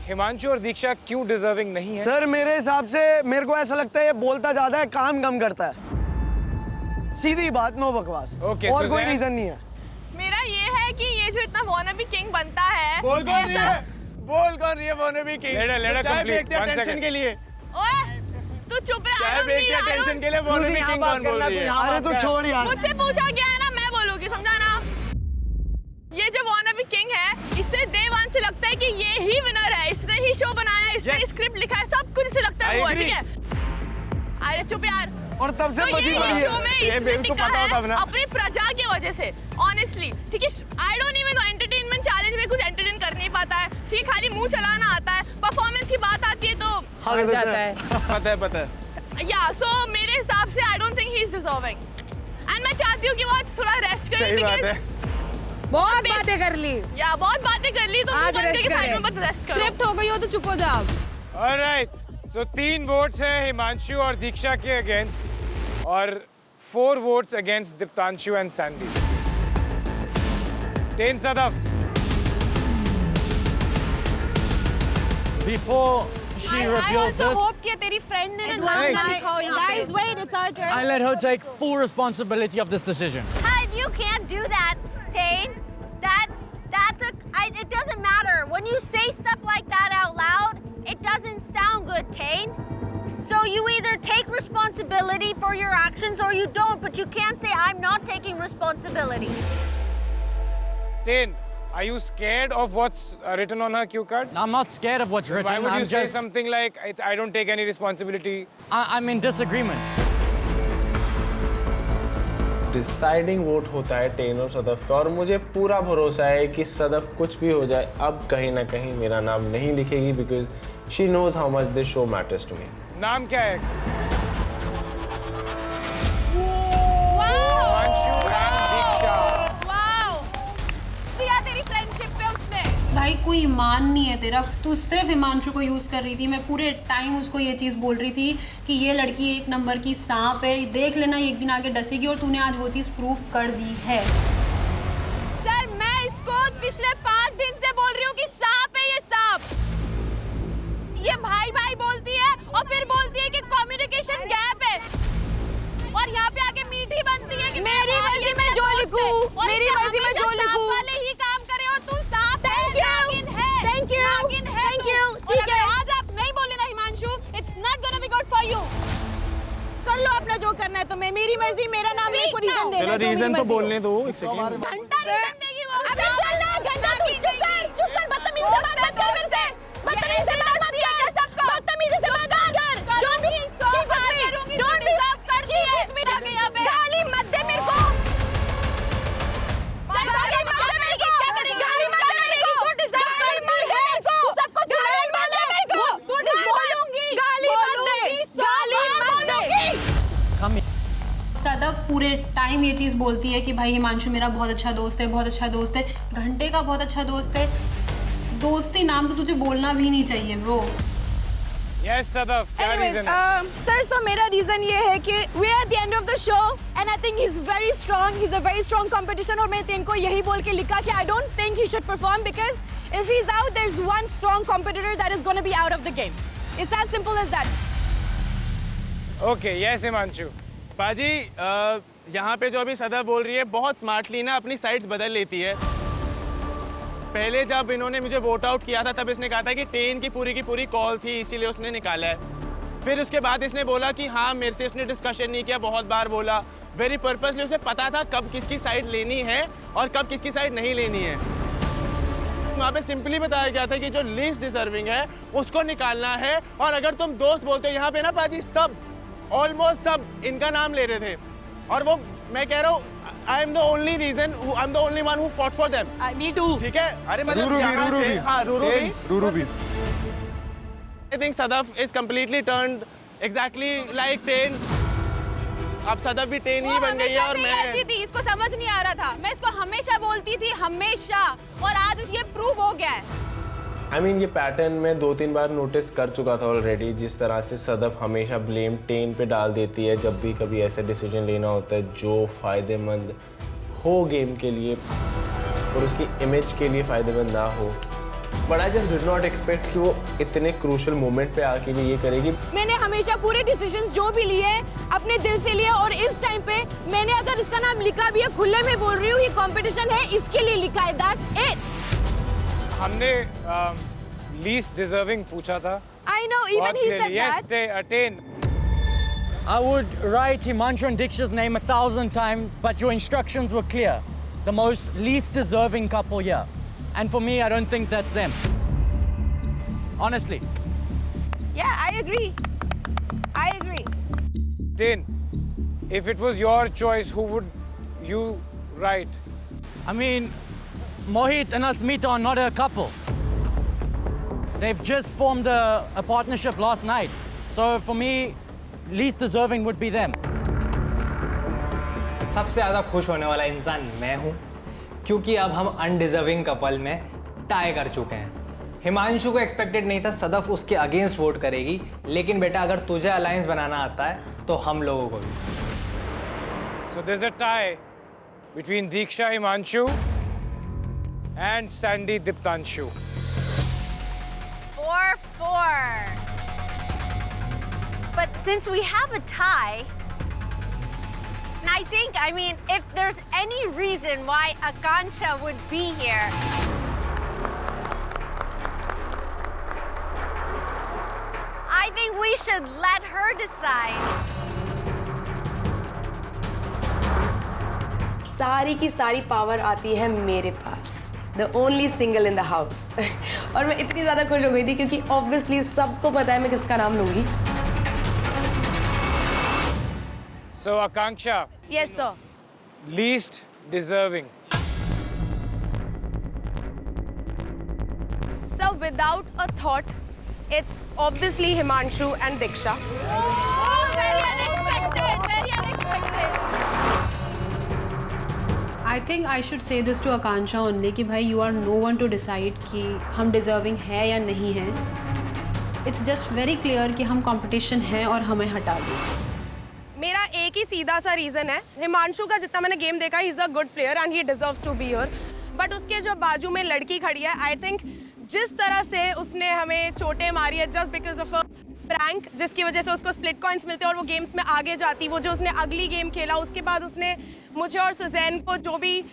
हिमांशु और दीक्षा क्यों डिजर्विंग नहीं है? सर मेरे हिसाब से मेरे को ऐसा लगता है ये बोलता ज्यादा है, काम कम करता है। सीधी बात, नो बकवास। Okay, और कोई रीजन नहीं है। मेरा ये है कि ये जो इतना वॉनबी किंग बनता है, बोल कौन रही है? बोल कौन रही है वॉनबी किंग? चाय बेचते हैं टेंशन के लिए। ओए तू चुप रह। चाय बेचते हैं टेंशन के लिए, वॉनबी किंग कौन बोल रही है? अरे तू छोड़ यार। मुझसे पूछा गया है ना, मैं बोलूंगी, समझा ना? ये जो वॉनबी किंग है, इससे डे वन से लगता है कि ये ही विनर है, इसने ही शो बनाया, इसने स्क्रिप्ट लिखा है, सब कुछ इसे लगता है वो है, ठीक है? अरे चुप यार। और तब से बची ये पड़ी शो में है। इसने टिका है अपनी प्रजा की वजह से, ऑनेस्टली, ठीक है? I don't even know, entertainment challenge में कुछ एंटरटेन कर नहीं पाता है, ठीक? खाली मुंह चलाना आता है, परफॉर्मेंस की बात आती है तो जाता है। पता है। या सो मेरे हिसाब से I don't think he is deserving, and मैं चाहती हूँ कि वो आज थोड़ा रेस्ट करे। सही बात है। बहुत बातें कर ली, या बहुत बातें कर ली, तो आज मुंह बंद करके रेस्ट साइड में करें। मत रेस्ट करो। स्क्रिप्ट हो गई हो तो चुप हो जाओ। ऑलराइट, सो 3 वोट्स हैं हिमांशु और दीक्षा के अगेंस्ट, और 4 votes against Deeptanshu and Sandy. Ten Sadaf. Before she reveals this, hope कि तेरी फ्रेंड ने नाम ना लिखा हो यहाँ पे। Guys, wait, it's our turn. I let her take full responsibility of this decision. You can't do that, Tane. It doesn't matter. When you say stuff like that out loud, it doesn't sound good, Tane. So you either take responsibility for your actions or you don't, but you can't say, I'm not taking responsibility. Tane, are you scared of what's written on her cue card? I'm not scared of what's written. Why would you I'm say just, something like, I don't take any responsibility? I'm in disagreement. Deciding vote होता है ten और सदफ का, और मुझे पूरा भरोसा है कि सदफ कुछ भी हो जाए अब कहीं ना कहीं मेरा नाम नहीं लिखेगी, because she knows how much this show matters to me. नाम क्या है? तेरी फ्रेंडशिप पे उसने भाई कोई ईमान नहीं है तेरा, तू सिर्फ हिमांशु को यूज कर रही थी। मैं पूरे टाइम उसको ये चीज बोल रही थी कि ये लड़की 1 नंबर की सांप है, देख लेना एक दिन आगे डसेगी, और तूने आज वो चीज प्रूफ कर दी है। सर मैं इसको पिछले 5 दिन से बोल रही हूँ कि सांप है ये सांप। ये भाई भाई बोलती है और फिर बोलती है कि कम्युनिकेशन गैप है, और यहाँ पे आके मीठी बनती है कि मेरी मर्जी में जो लिखूं, मेरी मर्जी में जो लिखूं, वाले ही काम करे, और तू सांप है, नागिन है, नागिन है, ठीक है? आज आप नहीं बोले ना Himanshu, it's not gonna be good for you. कर लो अपना जो करना है, तो मैं मेरी मर्जी, मेरा नाम, मेरे को रीजन देना है। रीजन तो बोलने दो, एक सेकंड। घंटा रीजन देगी वो। अबे चल ना, घंटा तू चुप कर, बदतमीजी से बात मत कर मेरे से, बदतमीजी से बात मत कर, सबको बदतमीजी से बात मत कर। Don't be cheap with me, don't be cheap with me, जाके यहाँ पे गाली मत दे मेरे को। क्या करेगी? गाली मत दे मेरे को, तू डिजर्व मत है मेरे को, सबको गाली मत दे मेरे को, तू बोलूंगी, गाली मत दे, गाली मत दे। सदफ पूरे टाइम ये चीज बोलती है कि भाई हिमांशु मेरा बहुत अच्छा दोस्त है, बहुत अच्छा दोस्त है, घंटे का बहुत अच्छा दोस्त है। दोस्ती नाम तो तुझे बोलना भी नहीं चाहिए ब्रो। Yes, सदफ, क्या रीजन है? सर, सो मेरा रीजन ये है कि we are at the end of the show and I think he's very strong, he's a very strong competition, और मैं तेन को यही बोल के लिखा कि I don't think he should perform because if he's out, there's one strong competitor that is going to be out of the game. It's as simple as that. Okay, yes, Himanshu. पाजी, यहाँ पे जो अभी सदफ बोल रही है बहुत स्मार्टली ना अपनी साइड्स बदल लेती है। पहले जब इन्होंने मुझे वोट आउट किया था तब इसने कहा था कि टेन की पूरी कॉल थी, इसीलिए उसने निकाला है। फिर उसके बाद इसने बोला कि हाँ मेरे से इसने डिस्कशन नहीं किया, बहुत बार बोला। वेरी पर्पसली उसे पता था कब किसकी साइड लेनी है और कब किसकी साइड नहीं लेनी है। वहाँ पे सिंपली बताया गया था कि जो लीस्ट डिजर्विंग है उसको निकालना है। और अगर तुम दोस्त बोलते हो, यहाँ पे ना पाजी सब ऑलमोस्ट सब इनका नाम ले रहे थे और वो मैं कह रहा हूँ I am the only reason, I am the only one who fought for them. Me too. ठीक है, अरे मतलब रूरू भी। I think Sadaf is completely turned exactly like Tain. अब सदफ भी टेन ही बन गई है और मैं ऐसी थी, इसको समझ नहीं आ रहा था। मैं इसको हमेशा बोलती थी, हमेशा, और आज ये प्रूव हो गया है। I mean, ये पैटर्न मैं 2-3 बार नोटिस कर चुका था ऑलरेडी, जिस तरह से सदफ हमेशा ब्लेम टेन पे डाल देती है जब भी कभी ऐसा डिसीजन लेना होता है जो फ़ायदेमंद हो गेम के लिए और उसकी इमेज के लिए फ़ायदेमंद ना हो। But I just did not expect कि वो इतने क्रूशल मोमेंट पे आके भी ये करेगी। मैंने हमेशा पूरे डिसीजंस जो भी लिए अपने दिल से लिए, और इस टाइम पे मैंने अगर इसका नाम लिखा भी है, खुले में बोल रही हूँ, ये कंपटीशन है, इसके लिए लिखा है, दैट्स इट। हमने लीस्ट डिजर्विंग पूछा था। I know, even he said yes, that. Tain. I would write Himanshu and Diksha's name 1,000 times, but your instructions were clear. The most least deserving couple here. And for me, I don't think that's them. Honestly. Yeah, I agree. I agree. Tain, if it was your choice, who would you write? I mean, Mohit and Asmita are not a couple. They've just formed a partnership last night. So for me, least deserving would be them. सबसे ज़्यादा खुश होने वाला इंसान मैं हूँ, क्योंकि अब हम अनडिजर्विंग कपल में टाई कर चुके हैं। हिमांशु को एक्सपेक्टेड नहीं था सदफ उसके अगेंस्ट वोट करेगी, लेकिन बेटा अगर तुझे अलायंस बनाना आता है तो हम लोगों को भी। So there's a tie between Diksha Himanshu and Sandy Diptanshu. 4-4. But since we have a tie, and I think, I mean, if there's any reason why Akanksha would be here, I think we should let her decide. सारी की सारी power आती है मेरे पास, the only single in the house. और मैं इतनी ज़्यादा खुश हो गई थी क्योंकि ऑब्वियसली सबको पता है मैं किसका नाम लूँगी। So Akanksha. Yes, sir. Least deserving. So without a thought, it's obviously Himanshu and Diksha. Oh, very unexpected, very unexpected. I think I should say this to Akanksha only कि भाई you are no one to decide कि हम deserving है या नहीं है. It's just very clear कि हम competition है और हमें हटा दो. मेरा एक ही सीधा सा रीजन है, हिमांशु का जितना मैंने गेम देखा, he is a good player and he deserves to be here. But उसके जो बाजू में लड़की खड़ी है, आई थिंक जिस तरह से उसने हमें चोटें मारी है just because of a prank, जिसकी वजह से उसको स्प्लिट कॉइंस मिलते और वो गेम्स में आगे जाती, वो जो उसने अगली गेम खेला उसके बाद उसने मुझे और सुजैन को जो भी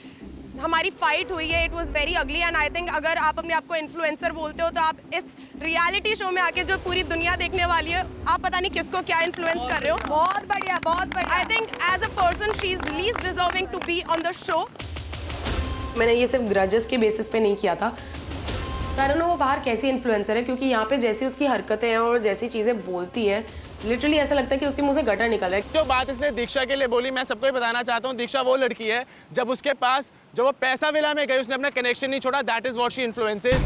हमारी फाइट हुई है, it was very ugly. And I think अगर आप अपने आप को इन्फ्लुएंसर बोलते हो तो आप इस रियलिटी शो में आके जो पूरी दुनिया देखने वाली है, आप पता नहीं किसको क्या इन्फ्लुएंस कर रहे हो। बहुत बढ़िया, बहुत बढ़िया। I think as a person she is least deserving to be on the show. मैंने ये सिर्फ ग्रजेस के बेसिस पे नहीं किया था, कारण वो बाहर कैसी इन्फ्लुएंसर है, क्योंकि यहाँ पे जैसी उसकी हरकतें हैं और जैसी चीज़ें बोलती है, लिटरली ऐसा लगता है कि उसके मुंह से गटर निकल रहा है। जो बात इसने दीक्षा के लिए बोली, मैं सबको ही बताना चाहता हूँ, दीक्षा वो लड़की है जब उसके पास जो वो पैसा विला में गई, उसने अपना कनेक्शन नहीं छोड़ा, that is what she influences.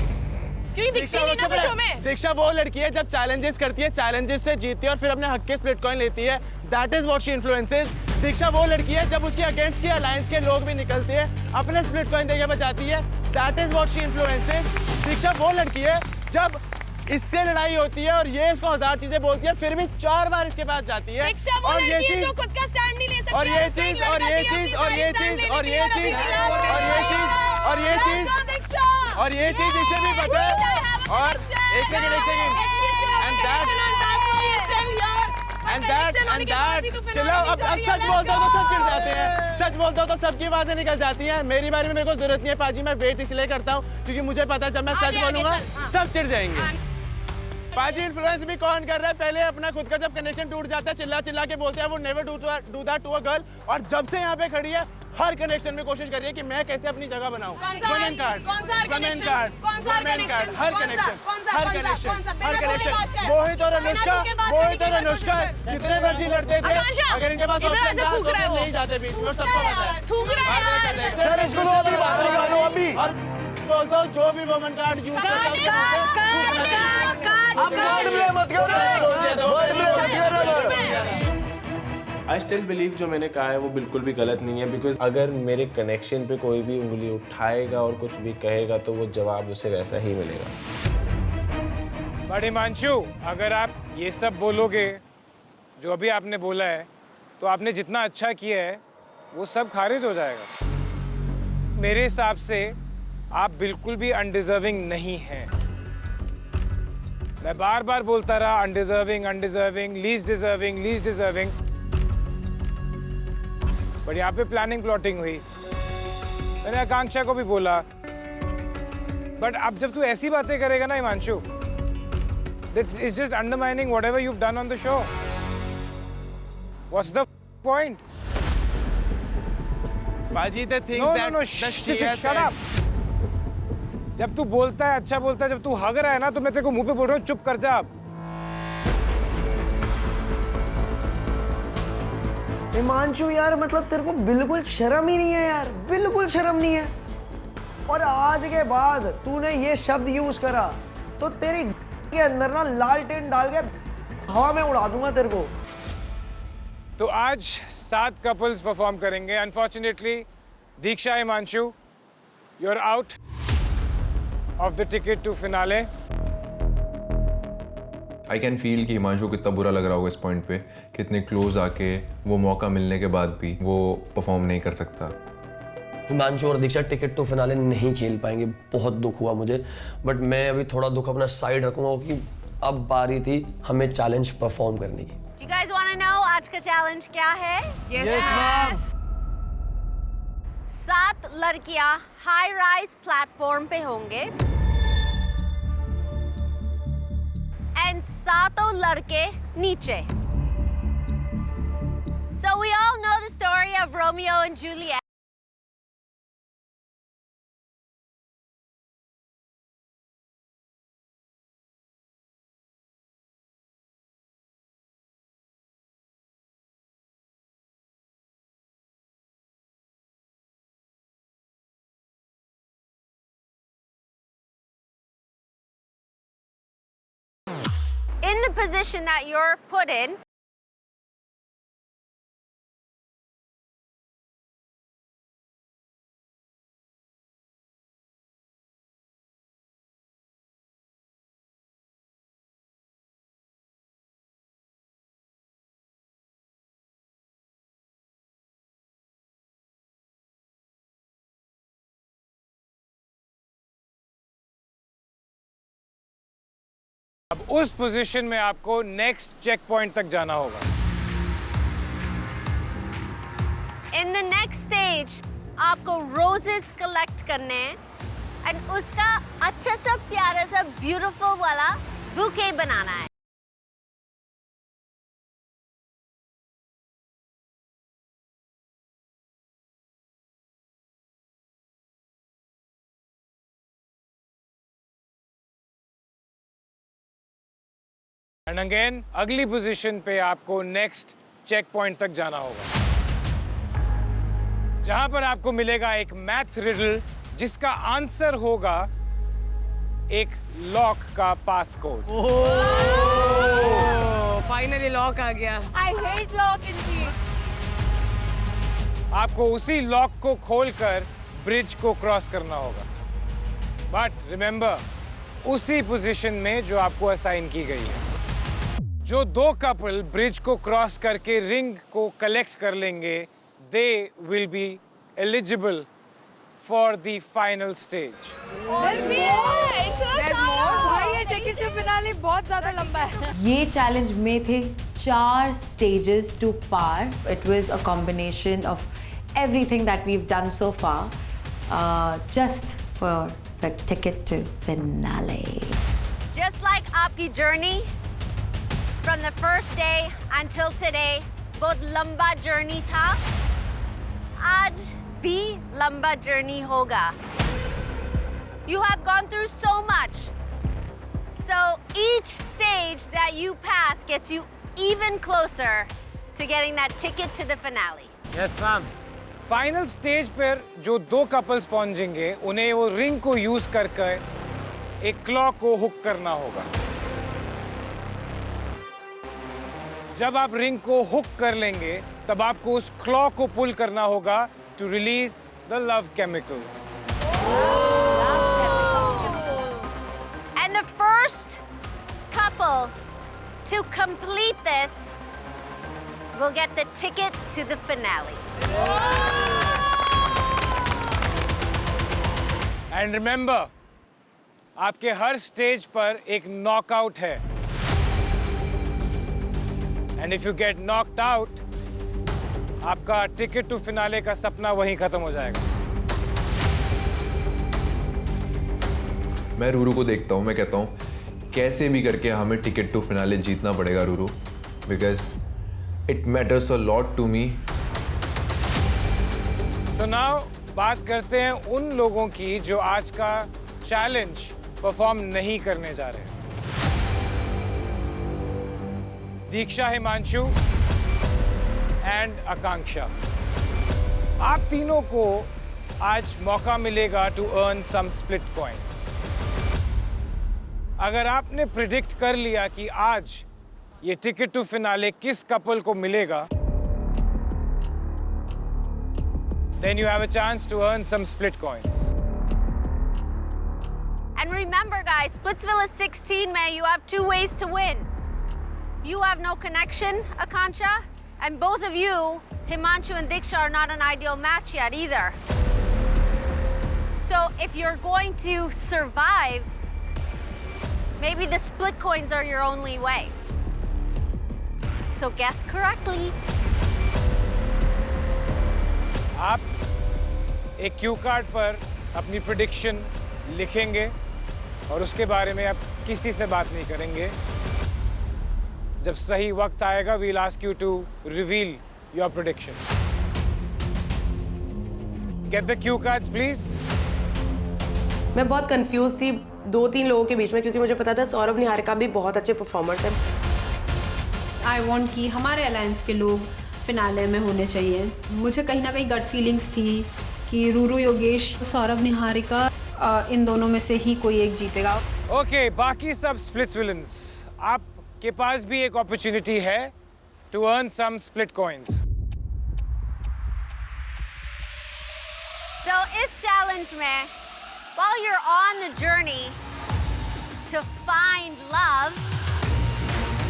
Diksha वो लड़की है जब चैलेंजेस करती है, चैलेंजेस से जीतती है और फिर अपने हक के स्प्लिट कॉइन लेती है, that is what she influences. Diksha वो लड़की है जब उसके अगेंस्ट की अलायंस के लोग भी निकलते हैं, अपने स्प्लिट कॉइन देके बचाती है, that is what she influences. Diksha वो लड़की है जब इससे लड़ाई होती है और ये इसको 1000 चीजें बोलती है, फिर भी 4 बार इसके पास जाती है। और ये चीज जो खुद का स्टैंड नहीं ले सकती, और ये चीज और ये चीज और ये चीज और ये चीज और ये चीज और ये चीज और ये चीज इसे भी पता है। और एक सेकंड एंड दैट चलो अब सच बोलता हूँ तो सब चिढ़ जाते हैं, सच बोलता हूँ तो सबकी आवाजें निकल जाती हैं। मेरी बारे में मेरे को जरूरत नहीं है पाजी, मैं वेट इसलिए करता हूँ क्योंकि मुझे पता है जब मैं सच बोलूंगा सब चिढ़ जाएंगे। पाजी इन्फ्लुएंस भी कौन कर रहा है? पहले अपना खुद का जब कनेक्शन टूट जाता है चिल्ला चिल्ला के बोलते हैं वो never do that to a girl, और जब से यहाँ पे खड़ी है हर कनेक्शन में कोशिश कर रही है कि मैं कैसे अपनी जगह बनाऊं। Women card, women card, women card, हर कनेक्शन, हर कनेक्शन, हर कनेक्शन। मोहित और अनुष्का जितने मर्जी लड़ते थे, अगर इनके पास ऑप्शन था तो वो नहीं जाते बीच में, सबको पता है। थूक रहा है सर इसको तो अभी बाहर निकालो अभी। और बोलता हूँ जो भी वुमेन कार्ड यूज करता आई स्टिल बिलीव जो मैंने कहा है वो बिल्कुल भी गलत नहीं है, बिकॉज अगर मेरे कनेक्शन पे कोई भी उंगली उठाएगा और कुछ भी कहेगा तो वो जवाब उसे वैसा ही मिलेगा। बट हिमांशु, अगर आप ये सब बोलोगे जो अभी आपने बोला है, तो आपने जितना अच्छा किया है वो सब खारिज हो जाएगा। मेरे हिसाब से आप बिल्कुल भी अनडिजर्विंग नहीं हैं। मैं बार बार बोलता रहा undeserving, undeserving, least deserving, least deserving, but यहाँ पे प्लानिंग प्लॉटिंग हुई। मैंने आकांक्षा को भी बोला, बट अब जब तू ऐसी बातें करेगा ना Himanshu, this is just undermining whatever you have done on the show. What's the point? बाजी the things that shut up. जब तू बोलता है अच्छा बोलता है, जब तू हग रहा है ना तो मैं तेरे को मुंह पे बोल रहा हूँ चुप कर जा। अब हिमांशु यार, मतलब तेरे को बिल्कुल शर्म ही नहीं है यार, बिल्कुल शर्म नहीं है। और आज के बाद तूने ये शब्द यूज करा तो तेरी के अंदर ना लालटेन डाल के हवा में उड़ा दूंगा तेरे को। तो आज 7 कपल्स परफॉर्म करेंगे। Unfortunately Diksha, Himanshu, you are out of the ticket to finale. I can feel कि हिमांशु को कितना बुरा लग रहा होगा इस पॉइंट पे, कितने क्लोज आके वो मौका मिलने के बाद भी वो परफॉर्म नहीं कर सकता। हिमांशु और दीक्षा टिकट तो फिनाले नहीं खेल पाएंगे, बहुत दुख हुआ मुझे, बट मैं अभी थोड़ा दुख अपना साइड रखूंगा कि अब बारी थी हमें चैलेंज परफॉर्म करने की। You guys want to know आज का चैलेंज क्या है? Yes, 7 लड़कियां हाई राइज प्लेटफॉर्म पे होंगे एंड 7 लड़के नीचे। So we all know the story of Romeo and Juliet. In the position that you're put in, अब उस पोजीशन में आपको नेक्स्ट चेक पॉइंट तक जाना होगा। in the next stage, आपको roses collect करने हैं and उसका अच्छा सा प्यारा सा beautiful वाला bouquet बनाना है। एंड अगेन अगली पोजीशन पे आपको नेक्स्ट चेक पॉइंट तक जाना होगा, जहां पर आपको मिलेगा एक मैथ रिडल जिसका आंसर होगा एक लॉक का पास कोड। फाइनली लॉक आ गया। I hate lock and key. आपको उसी लॉक को खोलकर ब्रिज को क्रॉस करना होगा, बट रिमेंबर उसी पोजीशन में जो आपको असाइन की गई है। जो 2 कपल ब्रिज को क्रॉस करके रिंग को कलेक्ट कर लेंगे, they will be eligible for the final stage. भाई ये टिकट टू फिनाले बहुत ज्यादा लंबा है। ये चैलेंज में थे 4 stages to par. It was a combination of everything that we've done so far, just for the ticket to finale. just like आपकी journey from the first day until today बहुत लंबा journey था, आज भी लंबा journey होगा. You have gone through so much. So each stage that you pass gets you even closer to getting that ticket to the finale. Yes, ma'am. Final stage पर जो दो कपल्स पहुंचेंगे उन्हें वो रिंग को यूज करके एक क्लॉक को हुक करना होगा. जब आप रिंग को हुक कर लेंगे तब आपको उस क्लॉक को पुल करना होगा to release the love chemicals. And the first couple to complete this will get the ticket to the finale. And remember, आपके हर स्टेज पर एक नॉकआउट है. And if you get knocked out, आपका ticket to finale का सपना वहीं खत्म हो जाएगा. मैं रूरू को देखता हूँ, मैं कहता हूँ कैसे भी करके हमें टिकट टू फिनाले जीतना पड़ेगा Ruru, because it matters a lot to me. So now बात करते हैं उन लोगों की जो आज का चैलेंज परफॉर्म नहीं करने जा रहे. दीक्षा, हिमांशु एंड आकांक्षा, आप तीनों को आज मौका मिलेगा to earn some split coins. अगर आपने प्रिडिक्ट कर लिया कि आज ये टिकट टू फिनाले किस कपल को मिलेगा, then you have a chance to earn some split coins. And remember guys, Splitsville is 16 man, you have two ways to win. You have no connection, Akansha, and both of you, Himanshu and Diksha, are not an ideal match yet either. So if you're going to survive, maybe the split coins are your only way. So guess correctly. आप एक Q card पर अपनी prediction लिखेंगे और उसके बारे में आप किसी से बात नहीं करेंगे. जब सही वक्त आएगा, we'll ask you to reveal your prediction. Get the cue cards, please. मैं बहुत कंफ्यूज थी 2-3 लोगों के बीच में, क्योंकि मुझे पता था सौरभ निहारिका भी बहुत अच्छे परफॉर्मर्स हैं. आई वॉन्ट कि हमारे अलायंस के लोग फिनाले में होने चाहिए. मुझे कहीं ना कहीं गट फीलिंग्स थी कि रूरू, योगेश, सौरभ निहारिका, इन दोनों में से ही कोई एक जीतेगा. ओके, बाकी सब स्प्लिट्स विलन्स, आपके पास भी एक अपॉर्चुनिटी है to earn some split coins. So इस चैलेंज में, while you're on the journey to find love,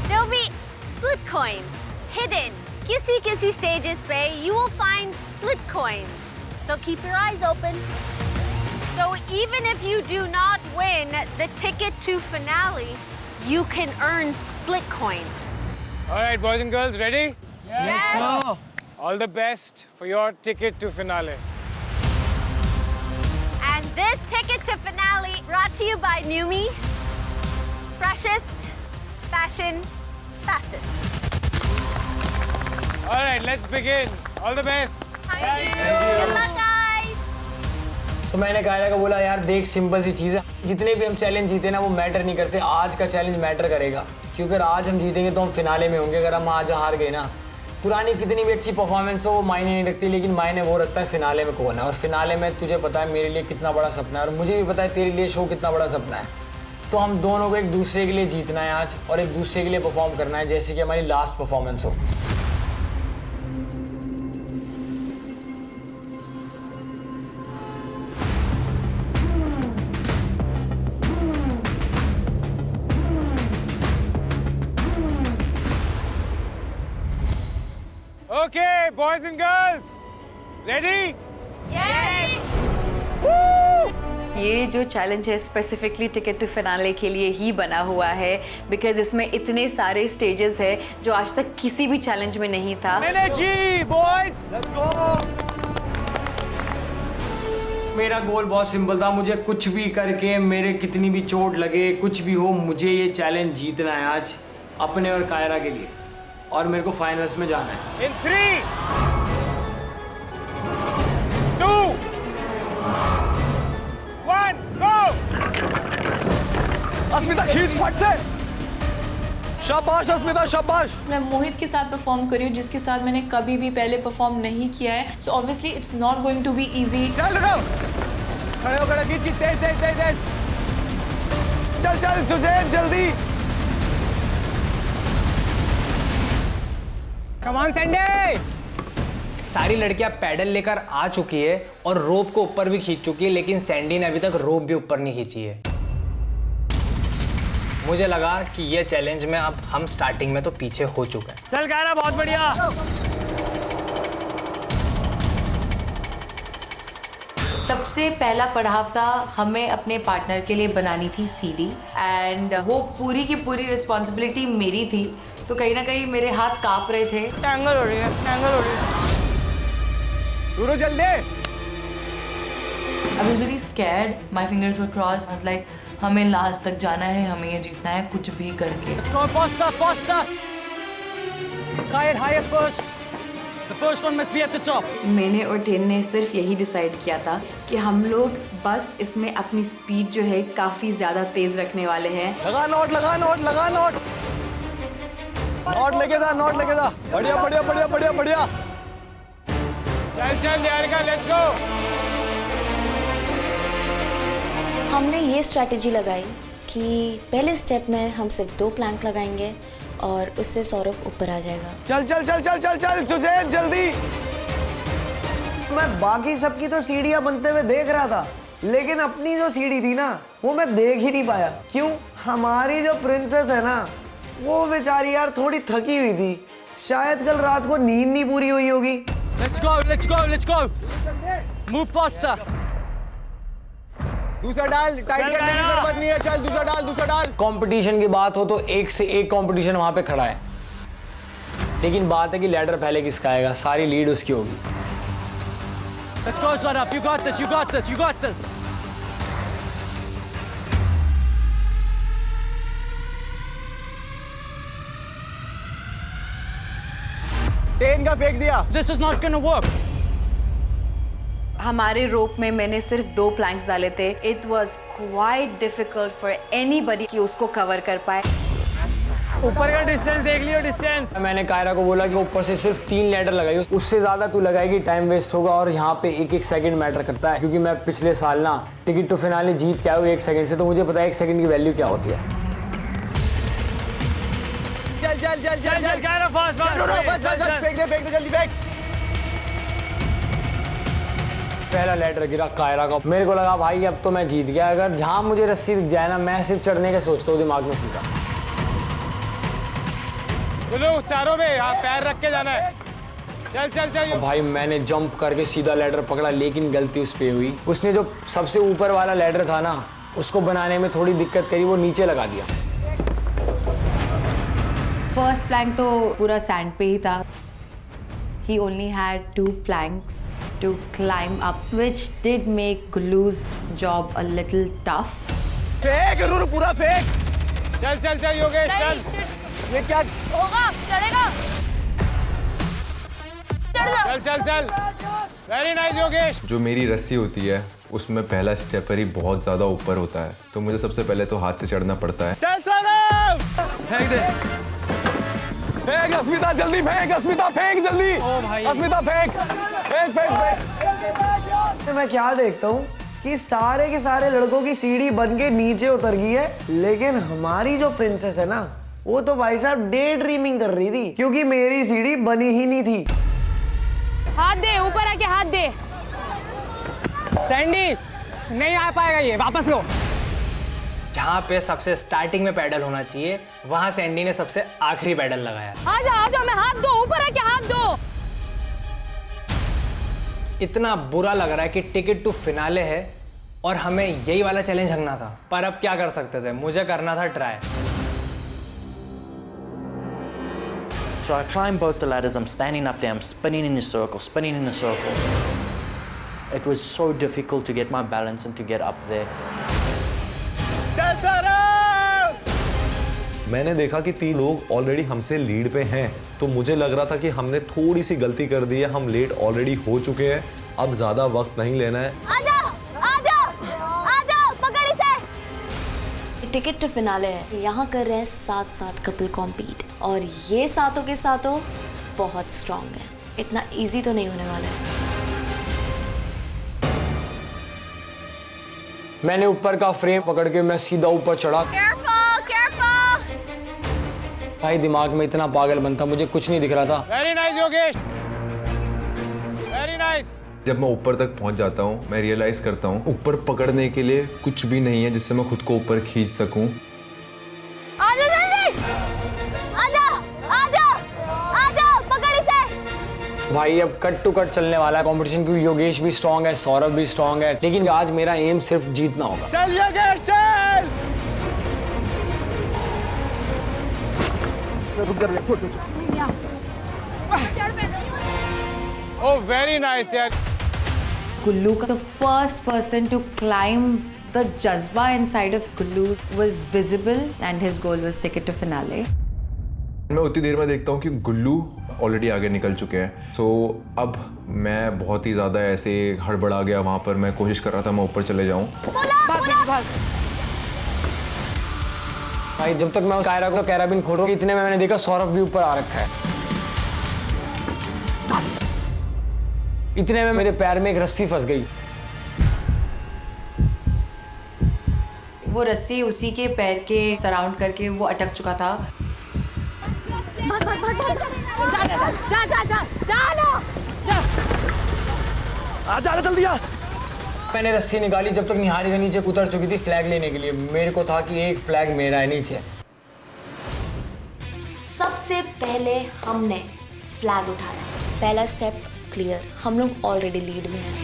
there'll be split coins hidden. किसी stages पे you will find split coins. So keep your eyes open. So even if you do not win the ticket to finale, you can earn split coins. All right, boys and girls, ready? Yes. Sir. All the best for your ticket to finale. And this ticket to finale brought to you by Numi. Freshest, fashion, fastest. All right, let's begin. All the best. Thank you. Good luck, guys. तो मैंने कायरा को बोला, यार देख simple सी चीज़ है, जितने भी हम चैलेंज जीते ना वो मैटर नहीं करते, आज का चैलेंज मैटर करेगा. क्योंकि अगर आज हम जीतेंगे तो हम फिनाले में होंगे. अगर हम आज हार गए ना, पुरानी कितनी भी अच्छी परफॉर्मेंस हो वो मायने नहीं रखती, लेकिन मायने वो रखता है फिनाले में कौन है. और फिनाले में तुझे पता है मेरे लिए कितना बड़ा सपना है, और मुझे भी पता है तेरे लिए शो कितना बड़ा सपना है. तो हम दोनों को एक दूसरे के लिए जीतना है आज, और एक दूसरे के लिए परफॉर्म करना है, जैसे कि हमारी लास्ट परफॉर्मेंस हो. Okay, boys and girls, ready? Yes. ये जो चैलेंज है स्पेसिफिकली टिकट टू फिनाले के लिए ही बना हुआ है, बिकॉज इसमें इतने सारे स्टेजेस है जो आज तक किसी भी चैलेंज में नहीं था. Energy, boys! Let's go! मेरा गोल बहुत सिंपल था, मुझे कुछ भी करके, मेरे कितनी भी चोट लगे, कुछ भी हो, मुझे ये चैलेंज जीतना है आज अपने और कायरा के लिए, और मेरे को फाइनल्स में जाना है। In 3, 2, 1, go! अस्मिता खींच फट से। शाबाश अस्मिता, शाबाश। मैं मोहित के साथ परफॉर्म कर रही हूँ, जिसके साथ मैंने कभी भी पहले परफॉर्म नहीं किया है, so obviously it's not going to be easy. चल रुको, खड़े हो, खड़े, खींच, तेज तेज तेज तेज। चल चल सुजैन जल्दी। Come on Sandy. सारी लड़कियां पैडल लेकर आ चुकी है और रोप को ऊपर भी खींच चुकी है, लेकिन सैंडी ने अभी तक रोप भी ऊपर नहीं खींची है। मुझे लगा कि ये चैलेंज में अब हम स्टार्टिंग में तो पीछे हो चुका है। चल कायरा, बहुत बढ़िया। सबसे पहला पड़ाव था हमें अपने पार्टनर के लिए बनानी थी सीढ़ी, एंड वो पूरी की पूरी रिस्पॉन्सिबिलिटी मेरी थी, तो कहीं ना कहीं मेरे हाथ कांप रहे थे। टैंगल हो रही है, टैंगल हो रही है। दूरो जल्दी। I was very scared. My fingers were crossed. I was like, हमें लास्ट तक जाना है, हमें ये जीतना है कुछ भी करके। Let's go faster, faster. Kyle, higher first. The first one must be at the top. मैंने और टेन ने सिर्फ यही डिसाइड किया था कि हम लोग बस इसमें अपनी स्पीड जो है काफ़ी ज़्यादा तेज़ रखने वाले हैं। लगा नोट, लगा नोट, लगा नोट। नोट लेके जा, नोट लेके जा। बढ़िया बढ़िया बढ़िया बढ़िया बढ़िया। चल चल निहारिका, लेट्स गो। हमने ये स्ट्रैटेजी लगाई कि पहले स्टेप में हम सिर्फ 2 प्लैंक लगाएंगे और उससे सौरभ ऊपर आ जाएगा। चल चल चल चल चल चल सुजैन जल्दी। मैं बाकी सबकी तो सीढ़ियां बनते हुए देख रहा था, लेकिन अपनी जो सीढ़ी थी ना वो मैं देख ही नहीं पाया। क्यों? हमारी जो प्रिंसेस है ना वो बेचारी यार थोड़ी थकी हुई थी, शायद कल रात को नींद नहीं पूरी हुई होगी। Let's go, let's go, let's go. Move faster. दूसरा डाल, टाइट करने की जरूरत नहीं है। चल दूसरा डाल, दूसरा डाल। कंपटीशन की बात हो तो एक से एक कंपटीशन वहां पे खड़ा है, लेकिन बात है कि लैडर पहले किसका आएगा, सारी लीड उसकी होगी। Let's go, Saurabh. You got this, you got this, you got this. Ten का फेंक दिया। This is not gonna work. हमारे रोप में मैंने सिर्फ 2 प्लैंक्स डाले थे। It was quite difficult for anybody कि उसको कवर कर पाए। ऊपर का डिस्टेंस देख लियो, डिस्टेंस। मैंने कायरा को बोला कि ऊपर से सिर्फ 3 लैडर लगाई, उससे ज़्यादा तू लगाएगी टाइम वेस्ट होगा, और यहाँ पे एक एक सेकंड मैटर करता है, क्योंकि मैं पिछले साल ना टिकट टू फिनाले जीत के आया हूँ 1 सेकंड से, तो मुझे पता है 1 सेकंड की वैल्यू क्या होती है। चल चल चल चल चल कायरा, फास्ट फास्ट। बस बस बस, फेंक दे जल्दी फेंक। पहला लैडर गिरा कायरा का, मेरे को लगा भाई अब तो मैं जीत गया। अगर जहाँ मुझे रस्सी दिख जाए ना, मैं सिर्फ चढ़ने का सोचता हूँ दिमाग में सीधा। गुल्लू चारों में यहाँ पैर रख के जाना है। चल चल चल। भाई मैंने जंप करके सीधा लैडर पकड़ा, लेकिन गलती उस पे हुई। उसने जो सबसे ऊपर वाला लैडर था ना, उसको बनाने में थोड़ी दिक्कत करी, वो नीचे लगा दिया। फर्स्ट प्लैंक तो पूरा सैंड पे ही था। He only had 2 planks to climb up, which did make Gulu's job a little tough. फेंक रूर, पूरा फेंक। चल चल चल योगेश चल। ये क्या होगा? चलेगा? चल चल चल। Very nice Yogesh. जो मेरी रस्सी होती है उसमें पहला स्टेपर ही बहुत ज़्यादा ऊपर होता है, तो मुझे सबसे पहले तो हाथ से चढ़ना पड़ता है। चल सौरभ, फेंक दे। फेंक अस्मिता, जल्दी फेंक अस्मिता, फेंक जल्दी। अस्मिता फेंक फेंक फेंक फेंक। मैं क्या देखता हूँ कि सारे के सारे लड़कों की सीढ़ी बन के नीचे उतर गई है, लेकिन हमारी जो प्रिंसेस है ना वो तो भाई साहब डे ड्रीमिंग कर रही थी, क्योंकि मेरी सीढ़ी बनी ही नहीं थी। हाथ दे, ऊपर आके हाथ दे। सैंडी नहीं आ पाएगा, ये वापस लो। जहाँ पे सबसे स्टार्टिंग में पैडल होना चाहिए, वहाँ सैंडी ने सबसे आखिरी पैडल लगाया। आ जाओ, मैं हाथ दो, ऊपर आके हाथ दो। इतना बुरा लग रहा है कि टिकट टू फिनाले है और हमें यही वाला चैलेंज हंगना था, पर अब क्या कर सकते थे, मुझे करना था try. So I climb both the ladders, I'm standing up there, I'm spinning in a circle, It was so difficult to get my balance and to get up there. मैंने देखा कि 3 लोग ऑलरेडी हमसे लीड पे हैं, तो मुझे लग रहा था कि हमने थोड़ी सी गलती कर दी है, हम लेट ऑलरेडी हो चुके हैं, अब ज़्यादा वक्त नहीं लेना है। आजा, पकड़ इसे। टिकट टू फिनाले है, यहाँ कर रहे हैं 7 कपल कॉम्पीट और ये सातों के सातों बहुत स्ट्रॉन्ग है, इतना इजी तो नहीं होने वाला है। मैंने ऊपर का फ्रेम पकड़ के मैं सीधा ऊपर चढ़ा। भाई दिमाग में इतना पागल बनता, मुझे कुछ नहीं दिख रहा था। Very nice Yogesh, very nice. जब मैं ऊपर तक पहुंच जाता हूं, मैं रियलाइज करता हूं ऊपर पकड़ने के लिए कुछ भी नहीं है जिससे मैं खुद को ऊपर खींच सकूं। आजा जल्दी, आजा, पकड़ इसे। भाई अब कट टू कट चलने वाला है कंपटीशन, क्योंकि योगेश भी स्ट्रांग है, सौरभ भी स्ट्रांग है, लेकिन आज मेरा एम सिर्फ जीतना होगा। चल योगेश चल। Oh, very nice, यार। Gullu, the first person to climb the jazba inside of Gullu was visible, and his goal was ticket to finale. मैं उतनी देर में देखता हूँ कि गुल्लू ऑलरेडी आगे निकल चुके हैं, सो अब मैं बहुत ही ज़्यादा ऐसे हड़बड़ा गया वहाँ पर। मैं कोशिश कर रहा था मैं ऊपर चले जाऊँ। भाई जब तक मैं कायरा को कैराबिन खोल रहा हूँ, इतने में मैंने देखा सौरभ भी ऊपर आ रखा है। इतने में मेरे पैर में एक रस्सी फंस गई। वो रस्सी उसी के पैर के सराउंड करके वो अटक चुका था। जा जल्दी आ। मैंने रस्सी निकाली, जब तक निहारिका नीचे उतर चुकी थी फ्लैग लेने के लिए। मेरे को था कि एक फ्लैग मेरा है नीचे। सबसे पहले हमने फ्लैग उठाया, पहला स्टेप क्लियर, हम लोग ऑलरेडी लीड में हैं।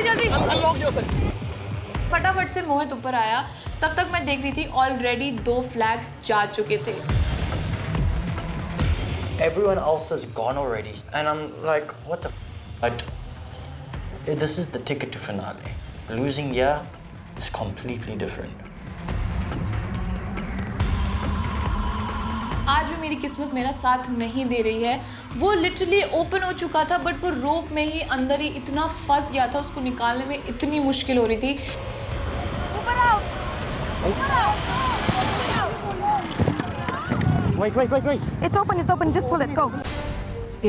जल्दी फटाफट से मोहित ऊपर आया। तब तक मैं देख रही थी ऑलरेडी 2 फ्लैग्स जा चुके थे। Everyone else has gone already, and I'm like, what the? But this is the ticket to finale. Losing here is completely different. आज भी मेरी किस्मत मेरा साथ नहीं दे रही है। वो लिटरली ओपन हो चुका था, बट वो रोप में ही अंदर ही इतना फंस गया था, उसको निकालने में इतनी मुश्किल हो रही थी। Wait. It's open. Just pull it. Go.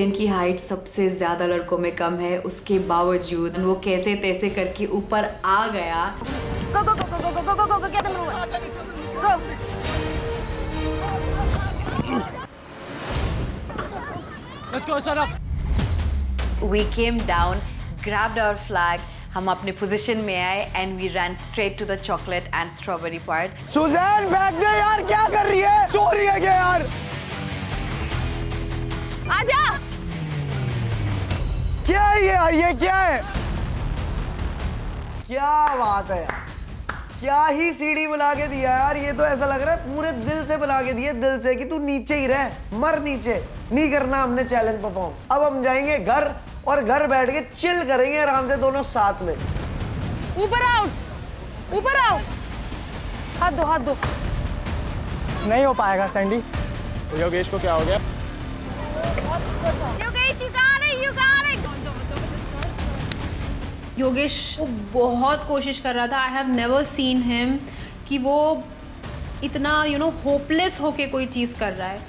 इनकी हाइट सबसे ज्यादा लड़कों में कम है, उसके बावजूद वो कैसे तैसे करके ऊपर आ गया। Go. Get them over. Go. Let's go, shut up. We came down, grabbed our flag, हम अपने पोजीशन में आए and we run straight to the chocolate and strawberry part. Suzanne फेंक दे यार, क्या कर रही है? चोरी है क्या यार? आजा। क्या है ये क्या है? क्या बात है यार, क्या ही सीढ़ी बुला के दिया यार। ये तो ऐसा लग रहा है पूरे दिल से बुला के दिया, दिल से कि तू नीचे ही रह, मर नीचे। नहीं करना हमने चैलेंज परफॉर्म। अब हम जाएंगे घर और घर बैठ के चिल करेंगे आराम से दोनों साथ में। ऊपर आओ, ऊपर आओ, हाथ दो, हाथ दो। नहीं हो पाएगा सैंडी। योगेश को क्या हो गया? Yogesh, you got it, you got it. Yogesh वो बहुत कोशिश कर रहा था। I have never seen him कि वो इतना होपलेस होके कोई चीज़ कर रहा है।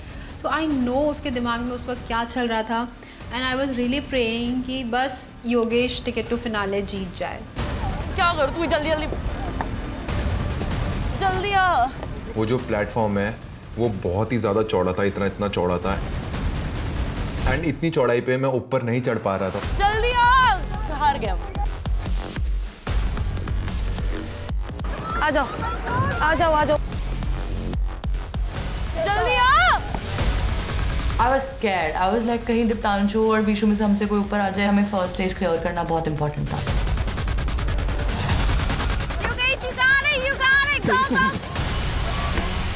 सो आई नो उसके दिमाग में उस वक्त क्या चल रहा था and I was really praying कि बस योगेश टिकट टू फिनाले जीत जाए। क्या करूँ, तू जल्दी जल्दी जल्दी आ। वो जो प्लेटफॉर्म है वो बहुत ही ज़्यादा चौड़ा था, इतना चौड़ा था एंड इतनी चौड़ाई पे मैं ऊपर नहीं चढ़ पा रहा था। जल्दी आ, हार गया। आ जाओ, आ जाओ, आ जाओ, जल्दी आ। I was scared. I was like कहीं दीप्तांशु और बीशु में से हमसे कोई ऊपर आ जाए, हमें फर्स्ट स्टेज क्लियर करना बहुत इंपॉर्टेंट था। Yogesh, you got it, you got it. Go, go.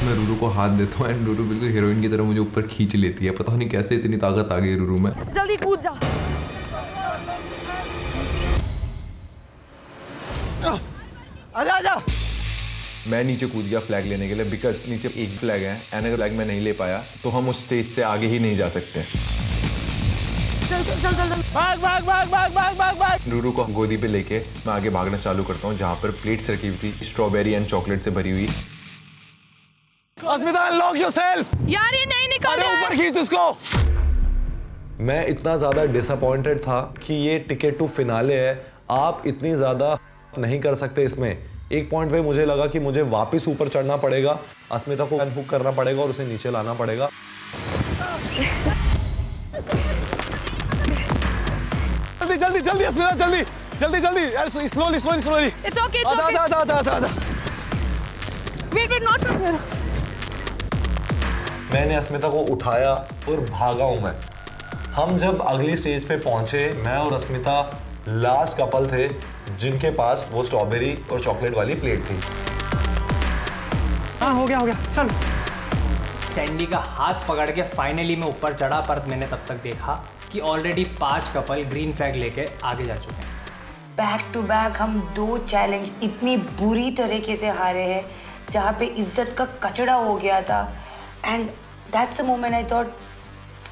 मैं रूरू को हाथ देता हूँ एंड रूरू बिल्कुल हीरोइन की तरह मुझे ऊपर खींच लेती है। पता नहीं कैसे इतनी ताकत आ गई रूरू में। जल्दी कूद जा। आजा आजा। मैं नीचे कूद गया फ्लैग लेने के लिए बिकॉज नीचे एक फ्लैग है एंड अगर फ्लैग मैं नहीं ले पाया तो हम उस स्टेज से आगे ही नहीं जा सकते। चल चल चल चल, भाग भाग भाग भाग भाग भाग भाग। रूरू को गोदी पे लेके मैं आगे भागना चालू करता हूँ जहाँ पर प्लेट्स रखी हुई थी स्ट्रॉबेरी एंड चॉकलेट से भरी हुई। अस्मिता, अनलॉक योरसेल्फ। यार ये नहीं निकल रहा है। ऊपर खींच उसको। मैं इतना ज़्यादा डिसअपॉइंटेड था कि ये टिकट टू फिनाले है, आप इतनी ज़्यादा नहीं कर सकते इसमें। एक पॉइंट पे मुझे लगा कि मुझे वापस ऊपर चढ़ना पड़ेगा, अस्मिता को अनहुक करना पड़ेगा और उसे नीचे लाना पड़ेगा। जल्दी जल्दी जल्दी अस्मिता, जल्दी जल्दी जल्दी, slowly slowly slowly. It's okay, it's okay. आजा आजा आजा आजा। Wait wait, not from here. मैंने अस्मिता को उठाया और भागा हूं मैं। हम जब अगली स्टेज पे पहुंचे, मैं और अस्मिता लास्ट कपल थे जिनके पास वो स्ट्रॉबेरी और चॉकलेट वाली प्लेट थी। हाँ हो गया चलो। सैंडी का हाथ पकड़ के फाइनली मैं ऊपर चढ़ा, पर मैंने तब तक देखा कि ऑलरेडी 5 कपल ग्रीन फ्लैग लेके आगे जा चुके हैं। बैक टू बैक हम 2 चैलेंज इतनी बुरी तरीके से हारे हैं जहाँ पे इज्जत का कचड़ा हो गया था and that's the moment I thought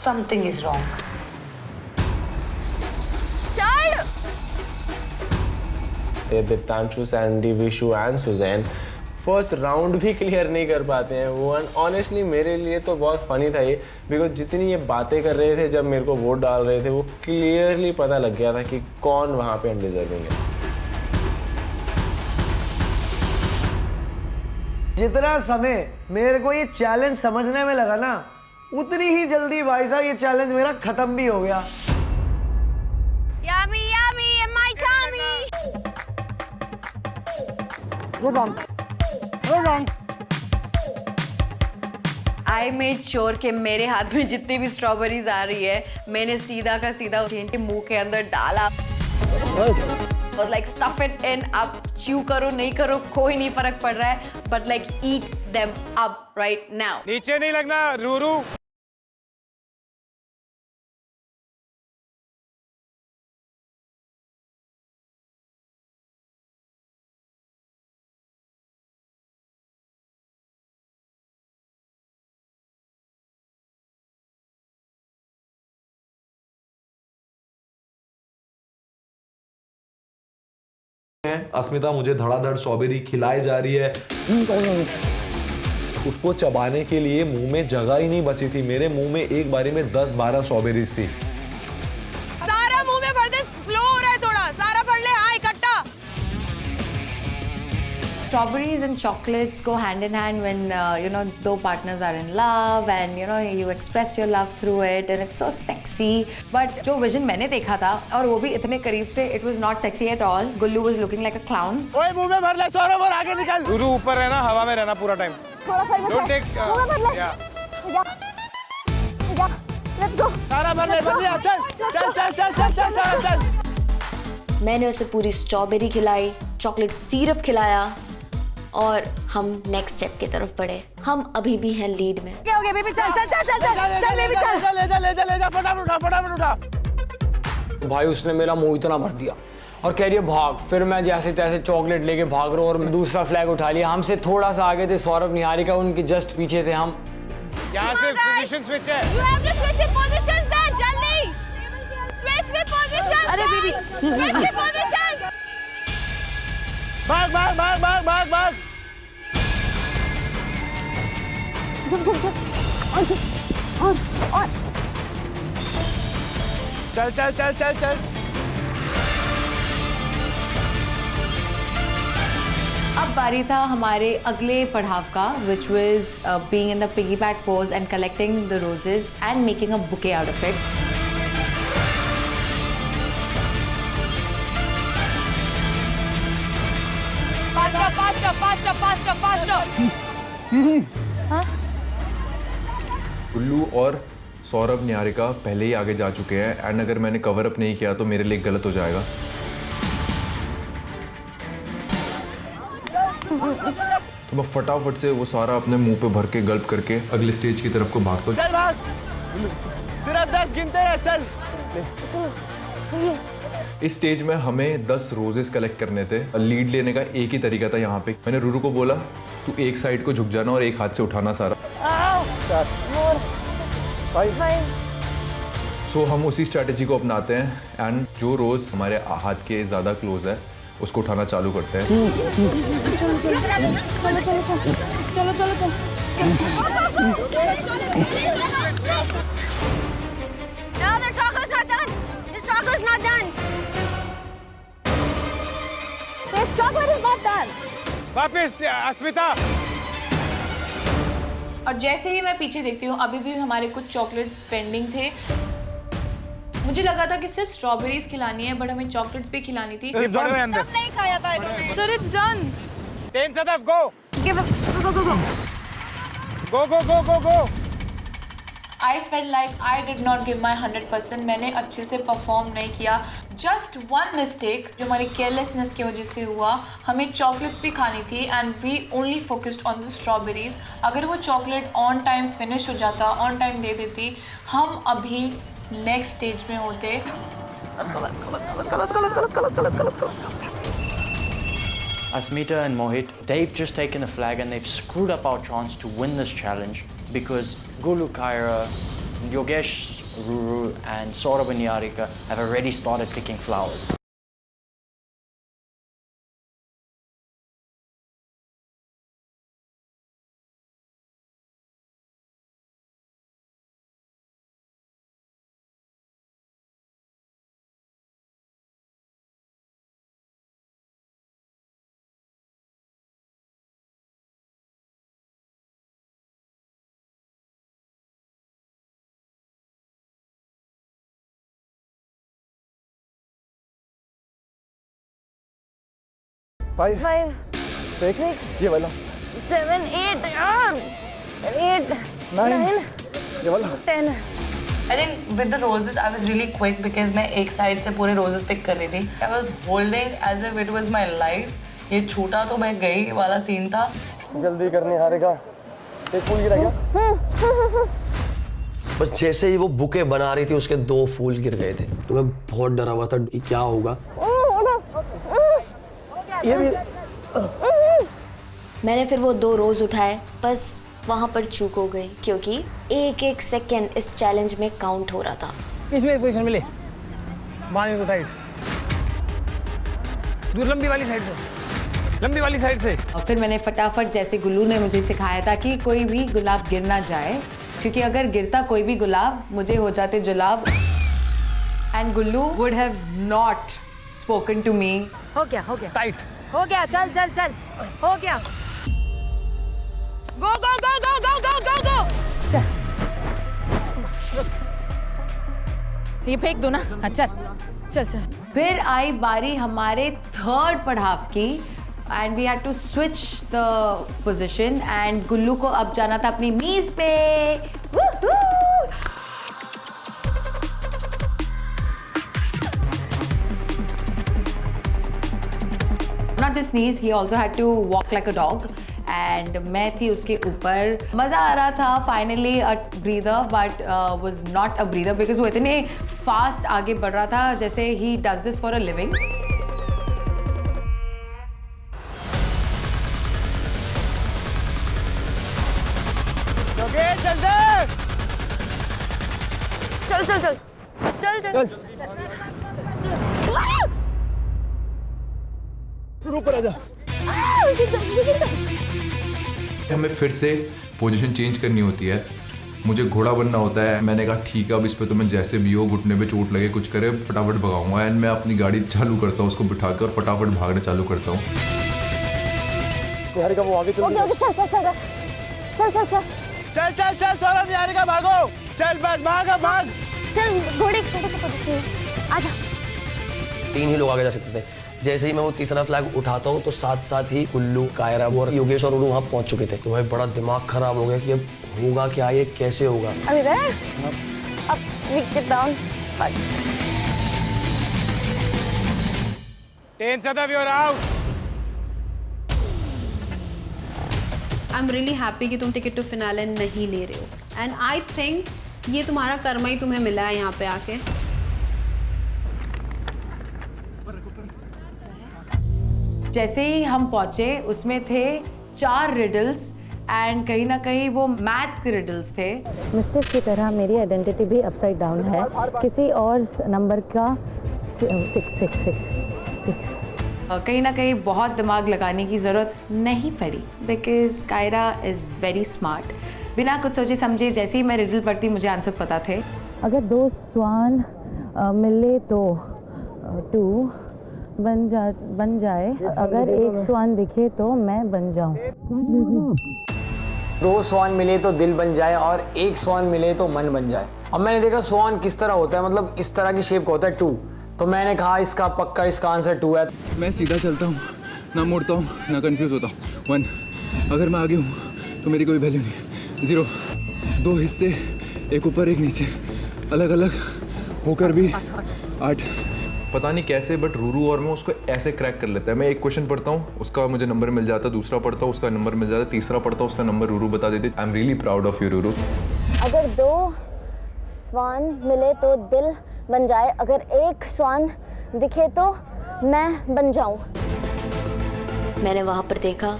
something is wrong. चल। Deeptanshu, Sandy, Vishu and Suzanne first round भी क्लियर नहीं कर पाते हैं वो। ऑनेस्टली मेरे लिए तो बहुत फनी था ये, बिकॉज जितनी ये बातें कर रहे थे जब मेरे को वोट डाल रहे थे वो क्लियरली पता लग गया था कि कौन वहाँ पे अनडिजर्विंग है। जितना समय मेरे को ये चैलेंज समझने में लगा ना, उतनी ही जल्दी भाई साहब ये चैलेंज मेरा खत्म भी हो गया। Yummy, yummy in my tummy. Good on. Good on. I made sure कि मेरे हाथ में जितनी भी स्ट्रॉबेरीज आ रही है मैंने सीधा का सीधा उनके मुंह के अंदर डाला। Was like stuff it in, अब chew करो नहीं करो कोई नहीं फर्क पड़ रहा है, but like eat them up right now. नीचे नहीं लगना रूरू। अस्मिता मुझे धड़ाधड़ स्ट्रॉबेरी खिलाई जा रही है, उसको चबाने के लिए मुंह में जगह ही नहीं बची थी। मेरे मुंह में एक बारी में 10-12 स्ट्रॉबेरीज थी। सारा मुंह में भर दे, स्लो हो रहा है थोड़ा, सारा भर ले। हाँ इकट्ठा। strawberries and chocolates go hand in hand when you know, two partners are in love and you know, you express your love through it and it's so sexy. But जो vision मैंने देखा था और वो भी इतने करीब से, it was not sexy at all. Gullu was looking like a clown. ओए मुंह में भर ले सौरभ और आगे निकल। गुरु ऊपर रहना, हवा में रहना पूरा टाइम। थोड़ा सा इधर Don't take, मुंह में भर ले। yeah. जा लेट्स गो। सारा भर ले चल चल चल चल चल चल सारा चल। मैंने उसे पूरी स्ट्रॉबेरी खिलाई, चॉकलेट सिरप खिलाया और हम नेक्स्ट स्टेप की तरफ बढ़े। हम अभी भी हैं लीड में। क्या हो गया बेबी? चल चल चल चल चल बेबी चल। ले जा फटाफट उठा। भाई उसने मेरा मुंह इतना भर दिया और कह रही है भाग। फिर मैं जैसे तैसे चॉकलेट लेके भाग रहा हूँ और दूसरा फ्लैग उठा लिया। हमसे थोड़ा सा आगे थे सौरभ निहारिका, उनके जस्ट पीछे थे हम। यहाँ से पोजीशन स्विच है। You have to switch the positions there, जल्दी। Switch the positions. अरे बेबी, switch the positions. भाग। चल। अब बारी था हमारे अगले पड़ाव का, which was being in the piggyback pose and collecting the roses and making a bouquet out of it. Faster. गुल्लू और सौरभ निहारिका पहले ही आगे जा चुके हैं एंड अगर मैंने कवर अप नहीं किया तो मेरे लिए गलत हो जाएगा। तो मैं फटाफट से वो सारा अपने मुंह पे भर के गल्प करके अगले स्टेज की तरफ को भागता हूं। चल भाग। सिर्फ 10 गिनते रह चल। इस स्टेज में हमें 10 रोजेस कलेक्ट करने थे। लीड लेने का एक ही तरीका था यहाँ पे। मैंने रूरू को बोला तू एक साइड को झुक जाना और एक हाथ से उठाना सारा। सो हम उसी स्ट्रैटेजी को अपनाते हैं एंड जो रोज हमारे हाथ के ज़्यादा क्लोज है उसको उठाना चालू करते हैं। No, the chocolate's not done. This chocolate's not done. This chocolate is not done. वापस अस्मिता। और जैसे ही मैं पीछे देखती हूँ अभी भी हमारे कुछ चॉकलेट्स पेंडिंग थे। मुझे लगा था कि सिर्फ स्ट्रॉबेरीज खिलानी है बट हमें चॉकलेट्स भी खिलानी थी। नहीं खाया था इन्होंने। Sir it's done. 10 Sadaf go. Go. I felt like I did not give my 100%. मैंने अच्छे से परफॉर्म नहीं किया। Just one mistake जो हमारी केयरलेसनेस की वजह से हुआ। हमें चॉकलेट्स भी खानी थी and we only focused on the strawberries. अगर वो चॉकलेट ऑन टाइम फिनिश हो जाता, ऑन टाइम दे देती, हम अभी नेक्स्ट स्टेज में होते। Let's go. Asmita and Mohit, they've just taken a flag and they've screwed up our chance to win this challenge because Gulu, Kyra, Yogesh, Ruru and Saurabh and Niharika have already started picking flowers. Five, six, ये वाला 7, 8 यार 8, 9, 10. I think with the roses I was really quick because मैं एक side से पूरे roses pick कर रही थी. I was holding as if it was my life. ये छूटा तो मैं गई वाला सीन था. जल्दी करनी हारेगा। एक फूल गिरा गया। बस जैसे ही वो बुके बना रही थी उसके 2 फूल गिर गए थे तो मैं बहुत डरा हुआ था कि क्या होगा। मैंने फिर वो 2 रोज उठाए, बस वहाँ पर चूक हो गई क्योंकि एक सेकंड इस चैलेंज में काउंट हो रहा था। इसमें पोजीशन मिले, बांध दो टाइट, दूर लंबी वाली साइड से। और फिर मैंने फटाफट जैसे गुल्लू ने मुझे सिखाया था कि कोई भी गुलाब गिर ना जाए क्योंकि अगर गिरता कोई भी गुलाब मुझे हो जाते जुलाब। And Gullu would have not spoken to me. हो गया टाइट हो गया, चल चल चल, हो गया। गो गो गो गो गो गो गो गो। ये फेंक दो ना। हाँ चल चल चल। फिर आई बारी हमारे थर्ड पड़ाव की and we had to switch the position and Gullu को अब जाना था अपनी नीज पे। Not just knees, he also had to walk like a dog. And मैं थी उसके ऊपर। मज़ा आ रहा था। Finally a breather, but was not a breather because वो इतने fast आगे बढ़ रहा था जैसे he does this for a living. Yogesh चल चल चल चल चल चल। ऊपर आजा। हमें फिर से पोजीशन चेंज करनी होती है, मुझे घोड़ा बनना होता है। मैंने कहा ठीक है, अब इस पे तो मैं जैसे भी हो, घुटने पे चोट लगे कुछ करे फटाफट भगाऊंगा। एंड मैं अपनी गाड़ी चालू करता हूँ, उसको बिठाकर और फटाफट भागना चालू करता हूँ। निहारिका वो आगे चल। चल चल चल चल चल चल चल चल चल सौरभ, निहारिका भागो, चल बस भाग अब भाग। चल घोड़े घोड़े को पीछे आजा। 3 ही लोग आगे जा सकते थे। जैसे ही मैं वो तीसरा फ्लैग उठाता हूँ तो साथ साथ ही कुल्लू, कायरा और योगेश और उन्होंने वहाँ पहुँच चुके थे। तो भाई बड़ा दिमाग खराब हो गया कि अब होगा क्या, ये कैसे होगा। अभी there? Up, we get down. Fine. 10 Sadaf, you're out. I'm really happy कि तुम टिकट टू फिनाले नहीं ले रहे हो एंड आई थिंक ये तुम्हारा कर्मा ही तुम्हें मिला है यहाँ पे आके। जैसे ही हम पहुंचे उसमें थे 4 रिडल्स एंड कहीं ना कहीं वो मैथ के रिडल्स थे। मिस्टेक की तरह मेरी आइडेंटिटी भी अपसाइड डाउन है, किसी और नंबर का 666। कहीं ना कहीं बहुत दिमाग लगाने की ज़रूरत नहीं पड़ी because Kaira is very smart. बिना कुछ सोचे समझे जैसे ही मैं रिडल पढ़ती मुझे आंसर पता थे। अगर 2 स्वान मिले तो 2 बन जाए, अगर 1 स्वान दिखे तो मैं बन जाऊं। 2 स्वान मिले तो दिल बन जाए और 1 स्वान मिले तो मन बन जाए। अब मैंने देखा स्वान किस तरह होता है, मतलब इस तरह की शेप का होता है 2, तो मैंने कहा इसका पक्का इसका आंसर 2 है। मैं सीधा चलता हूँ, ना मुड़ता हूँ ना कंफ्यूज होता हूँ। 1, अगर मैं आगे हूँ तो मेरी कोई वैल्यू नहीं। 0, 2 हिस्से, एक ऊपर एक नीचे, अलग अलग होकर भी 8। पता नहीं कैसे बट रूरू और मैं उसको ऐसे क्रैक कर लेता है। मैं एक क्वेश्चन पढ़ता हूँ, उसका मुझे नंबर मिल जाता है, दूसरा पढ़ता हूँ उसका नंबर मिल जाता है, तीसरा पढ़ता हूँ उसका नंबर रूरू बता देती। I am really proud of you Ruru. अगर 2 स्वान मिले तो दिल बन जाए, अगर 1 स्वान दिखे तो मैं बन जाऊं। मैंने वहाँ पर देखा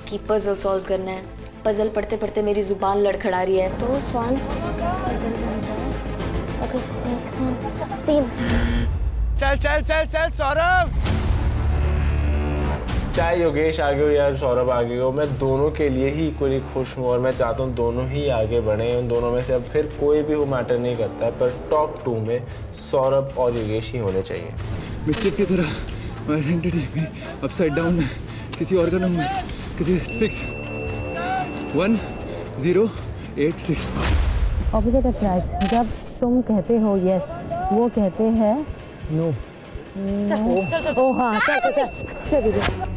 कि पजल सॉल्व करना है। पजल पढ़ते पढ़ते मेरी जुबान लड़खड़ा रही है। 2 स्वान दिल बन जाए, अगर 1 स्वान 3। चल चल चल चल सौरभ। चाहे योगेश आगे हो या सौरभ आगे हो, मैं दोनों के लिए ही इक्वली खुश हूँ और मैं चाहता हूँ दोनों ही आगे बढ़ें। उन दोनों में से अब फिर कोई भी वो मैटर नहीं करता है, पर टॉप 2 में सौरभ और योगेश ही होने चाहिए। मिस्चिफ की तरह आइडेंटिटी भी अपसाइड डाउन है, किसी और का नंबर, किसी 6 1 0 8 6। Opposite attract. जब तुम कहते हो यस, वो कहते हैं नो। ओ हाँ, चल चल चल चल।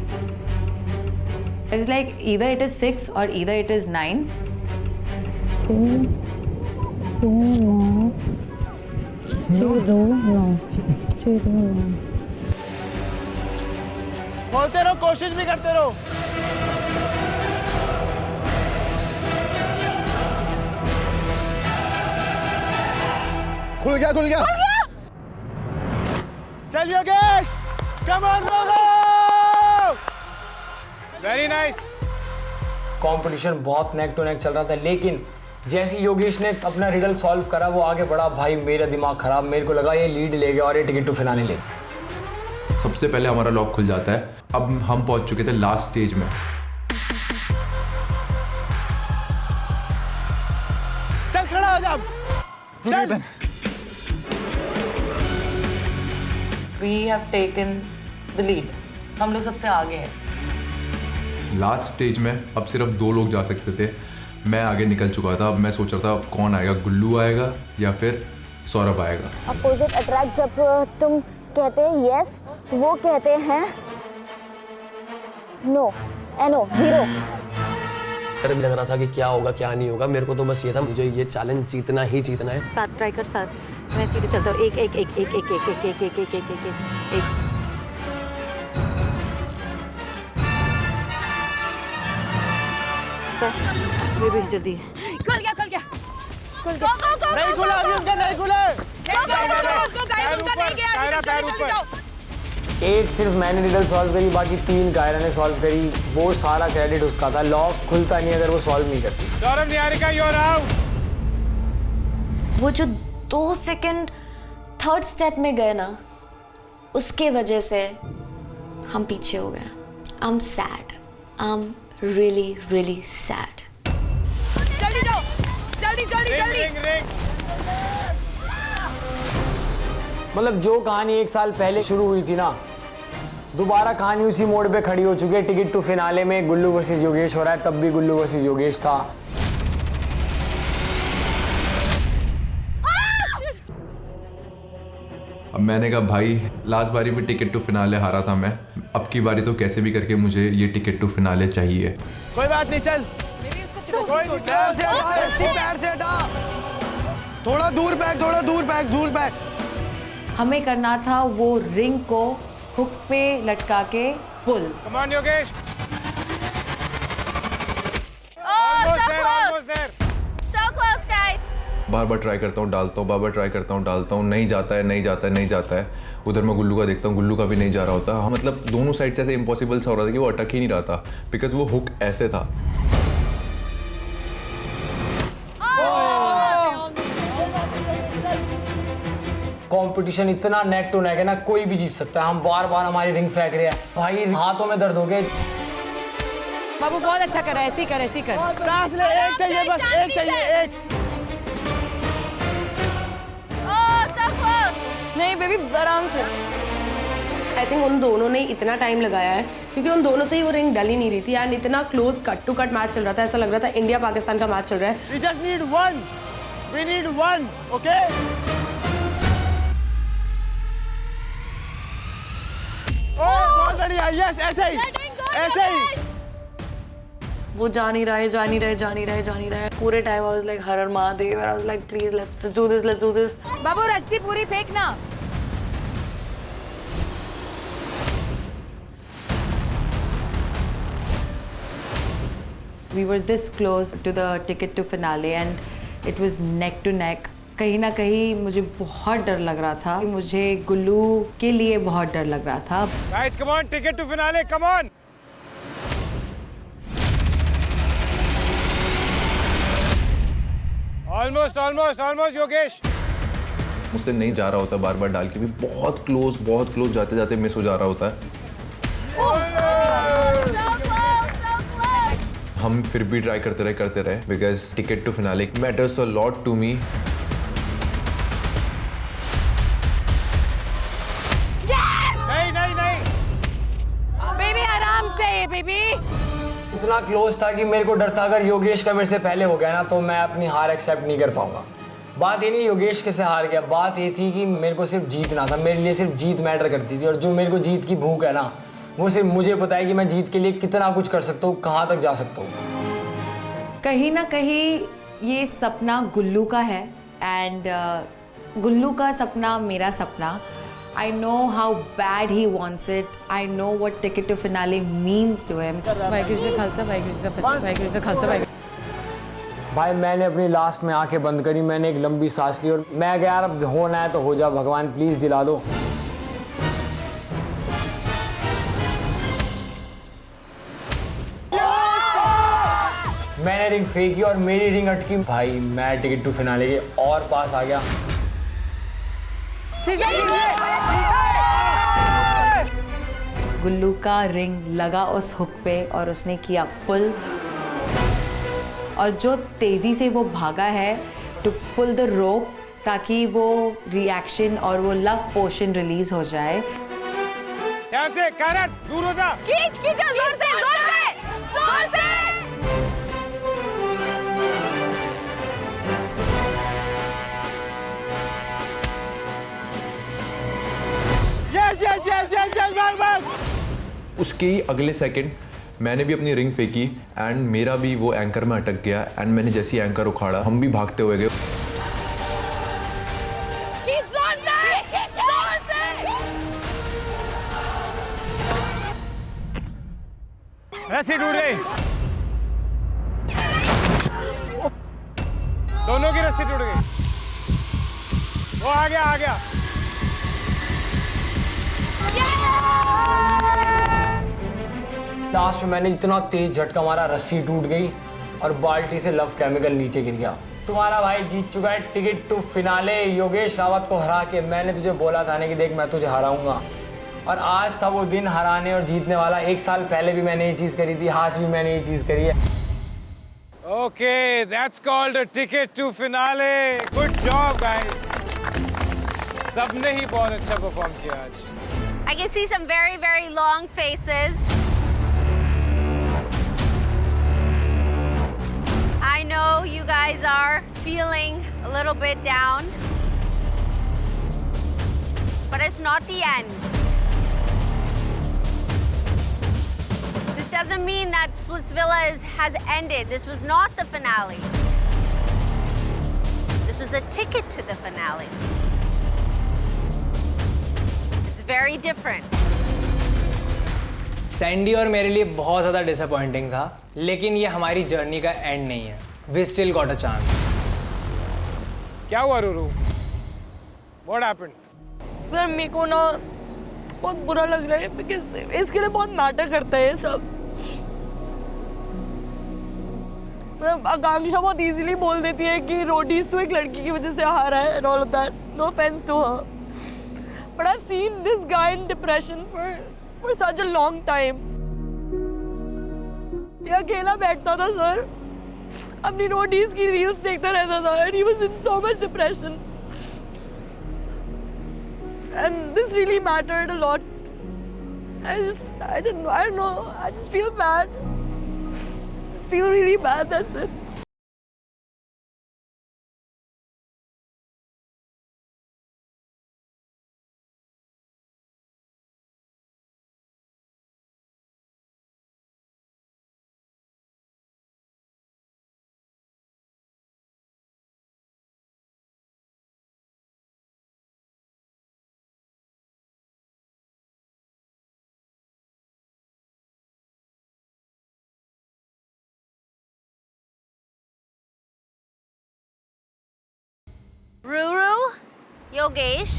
It's like either it is 6 or either it is 9. बोलते रहो, कोशिश भी करते रहो। खुल गया खुल गया। चल Yogesh, come on go. Very nice. Competition बहुत नेक टू नेक चल रहा था, लेकिन जैसे योगेश ने अपना रिडल सॉल्व करा वो आगे बढ़ा, भाई मेरा दिमाग खराब, मेरे को लगा ये लीड ले गया और ये टिकट टू फिनाले ले। सबसे पहले हमारा लॉक खुल जाता है। अब हम पहुंच चुके थे लास्ट स्टेज में। चल खड़ा हो जा। चल। We have taken the lead. हम लोग सबसे आगे हैं। लास्ट स्टेज में अब सिर्फ 2 लोग जा सकते थे, मैं आगे निकल चुका था। अब मैं सोच रहा था अब कौन आएगा, गुल्लू आएगा या फिर सौरभ आएगा। अपोजिट अट्रैक्ट जब तुम कहते हैं यस, वो कहते हैं नो, एनो, जीरो। डर भी लग रहा था कि क्या होगा क्या नहीं होगा। मेरे को तो बस ये था, मुझे ये चैलेंज जीतना ही जीतना है। 7 ट्राई कर, 7 मैं सीधे चलता हूँ। एक एक एक एक एक एक एक एक एक एक एक एक एक। बेबी जल्दी। खुल गया खुल गया खुल गया। नहीं खुला अभी उनका, नहीं खुला। एक सिर्फ मैंने रिडल सॉल्व करी, बाकी 3 कायरा ने सॉल्व करी। वो सारा क्रेडिट उसका था। लॉक खुलता नहीं अगर वो सॉल्व नहीं करती। Saurabh Niharika you are out. वो जो 2 सेकंड थर्ड स्टेप में गए ना, उसके वजह से हम पीछे हो गए। I am sad, I am really really sad. जल्दी जाओ, जल्दी जल्दी जल्दी। मतलब जो कहानी 1 साल पहले शुरू हुई थी ना, दोबारा कहानी उसी मोड़ पे खड़ी हो चुकी है। टिकट टू फिनाले में गुल्लू वर्सेस योगेश हो रहा है, तब भी गुल्लू वर्सेस योगेश था। अब मैंने कहा भाई लास्ट बारी भी टिकट टू फिनाले हारा था मैं, अब की बारी तो कैसे भी करके मुझे ये टिकट टू फिनाले चाहिए। कोई बात नहीं, चल। पैर से हटा, थोड़ा दूर बैक, थोड़ा दूर बैक, दूर बैक। हमें करना था वो रिंग को हुक पे लटका के पुल। Come on Yogesh. बार बार ट्राई करता हूँ, डालता हूँ, बार बार ट्राई करता हूँ, डालता हूँ, नहीं जाता है, नहीं जाता है, नहीं जाता है। उधर मैं गुल्लू का देखता हूँ, गुल्लू का भी नहीं जा रहा होता। हाँ, मतलब दोनों साइड से ऐसे इम्पॉसिबल सा हो रहा था कि वो अटक ही नहीं रहा था, बिकॉज वो हुक ऐसे था। कंपटीशन इतना नेक टू नेक है ना, कोई भी जीत सकता है। हम बार बार हमारी रिंग फेंक रहे हैं, भाई हाथों में दर्द हो गए। बाबू बहुत अच्छा कर रहा है, ऐसे ही कर, ऐसे ही कर। सांस ले, एक चाहिए बस, एक चाहिए, एक। नहीं बेबी, आराम से। आई थिंक उन दोनों ने इतना टाइम लगाया है क्योंकि उन दोनों से ही वो रिंग डल ही नहीं रही थी एंड इतना close cut to cut match चल रहा था, ऐसा लग रहा था इंडिया पाकिस्तान का मैच चल रहा है। We just need one. We need one, okay? बहुत बढ़िया, यस, ऐसे ही, ऐसे ही। वो जा नहीं रहा है, जा नहीं रहा है, जा नहीं रहा है, जा नहीं रहा है। पूरे टाइम आई वाज लाइक हर हर Mahadev, I was like please let's do this, let's do this. बाबू रस्सी पूरी फेंकना। We were this close to the ticket to finale and it was neck to neck. कहीं ना कहीं मुझे बहुत डर लग रहा था, मुझे गुल्लू के लिए बहुत डर लग रहा था। Guys, come on, ticket to finale, come on. Almost, Yogesh. मुझसे नहीं जा रहा होता, बार बार डाल के भी बहुत क्लोज जाते जाते मिस हो जा रहा होता है। हम फिर भी ट्राई करते रहे because ticket to finale matters a lot to me. नहीं बेबी आराम से बेबी। इतना क्लोज था कि मेरे को डर था अगर योगेश का मेरे से पहले हो गया ना तो मैं अपनी हार एक्सेप्ट नहीं कर पाऊंगा। बात ये नहीं योगेश कैसे हार गया, बात ये थी कि मेरे को सिर्फ जीतना था, मेरे लिए सिर्फ जीत मैटर करती थी। और जो मेरे को जीत की भूख है ना, वो सिर्फ मुझे पता है कि मैं जीत के लिए कितना कुछ कर सकता हूँ, कहाँ तक जा सकता हूँ। कहीं ना कहीं ये सपना गुल्लू का है एंड गुल्लू का सपना मेरा सपना। I know how bad he wants it. I know what ticket to finale means to him. Waheguru ji का खालसा, वाहिगुरू जी का फतेह, वाहिगुरू जी का खालसा, वाहिगुरू। भाई मैंने अपनी लास्ट में आंखें बंद करी, मैंने एक लंबी सांस ली और मैं कहा यार अब होना है तो हो जा, भगवान प्लीज दिला दो। मैंने रिंग फेंकी और मेरी रिंग अटकी, भाई मैं टिकट टू फिनाले के और पास आ गया। गुल्लू का रिंग लगा उस हुक पे और उसने किया पुल, और जो तेजी से वो भागा है टू पुल द रोप ताकि वो रिएक्शन और वो लव पोशन रिलीज हो जाए। ध्यान से, कायरा दूर हो जा। खींच खींच जोर से जोर से जोर से। Yes yes yes yes yes बस। उसके ही अगले सेकंड मैंने भी अपनी रिंग फेंकी एंड मेरा भी वो एंकर में अटक गया एंड मैंने जैसे ही एंकर उखाड़ा हम भी भागते हुए गए। जोर से जोर से। रस्सी टूट गई, दोनों की रस्सी टूट गई। वो आ गया आ गया। लास्ट में मैंने इतना तेज झटका मारा, रस्सी टूट गई और बाल्टी से लव केमिकल नीचे गिर गया। तुम्हारा भाई जीत चुका है ticket to finale Yogesh Rawat को हरा के। मैंने तुझे बोला था ना कि देख मैं तुझे हराऊंगा, और आज था वो दिन हराने और जीतने वाला। 1 साल पहले भी मैंने ये चीज़ करी थी, आज भी मैंने ये चीज़ करी है। Okay, that's called a ticket to finale. Good job, guys. सबने ही बहुत अच्छा परफॉर्म किया आज। I can see some very, very long faces. I know you guys are feeling a little bit down, but it's not the end. This doesn't mean that Splitsvilla has ended. This was not the finale. This was a ticket to the finale. It's very different. Sandy और मेरे लिए बहुत ज़्यादा disappointing था, लेकिन ये हमारी journey का एंड नहीं है। We still got a chance. क्या हुआ रूरू? What happened? सर मेरे को ना बहुत बुरा लग रहा है बिकॉज इसके लिए बहुत मैटर करता है ये सब। मतलब आकांक्षा बहुत इजीली बोल देती है कि रोडीज तो एक लड़की की वजह से हारा है and all of that. No offense to her. But I've seen this guy in depression for such a long time. ये अकेला बैठता था सर, अपनी रोडीज की रील्स देखता रहता था and he was in so much depression. And this really mattered a lot. I don't know. I just feel bad. Just feel really bad, that's it. Ruru, Yogesh.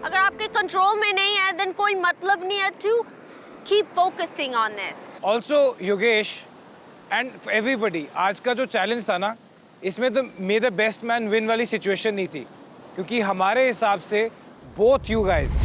अगर आपके control में नहीं है then कोई मतलब नहीं है to keep focusing on this. Also Yogesh and everybody, आज का जो चैलेंज था ना, इसमें तो may the best man win वाली सिचुएशन नहीं थी, क्योंकि हमारे हिसाब से both you guys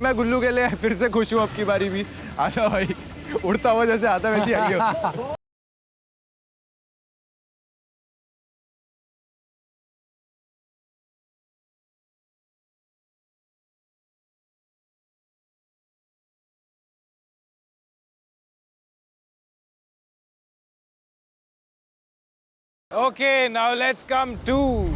मैं गुल्लू के लिए फिर से खुश हूँ। अब की बारी भी आजा भाई, उड़ता हुआ जैसे आता वैसे ही आइए। Okay, now let's come to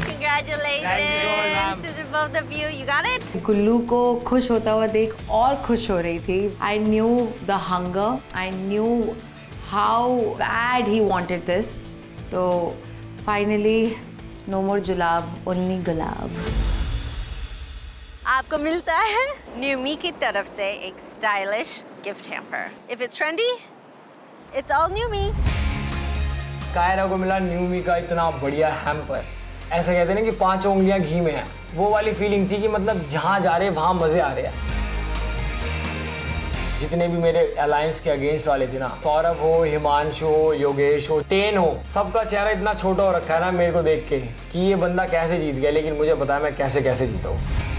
congratulations to the both of you. You got it? गुल्लू को खुश होता हुआ देख और खुश हो रही थी. I knew the hunger. I knew how bad he wanted this. तो finally, no more जुलाब, only गुलाब. आपको मिलता है न्यूमी की तरफ से एक stylish gift hamper. If it's trendy, it's all Newme. Kaira को मिला न्यूमी का इतना बढ़िया हैम्पर. ऐसा कहते हैं ना कि 5 उंगलियां घी में हैं. वो वाली फीलिंग थी कि मतलब जहाँ जा रहे वहाँ मजे आ रहे हैं. जितने भी मेरे अलायंस के अगेंस्ट वाले थे ना, सौरभ हो, हिमांशु हो, योगेश हो, टेन हो, सबका चेहरा इतना छोटा हो रखा है ना मेरे को देख के कि ये बंदा कैसे जीत गया. लेकिन मुझे पता है मैं कैसे कैसे जीता हूँ.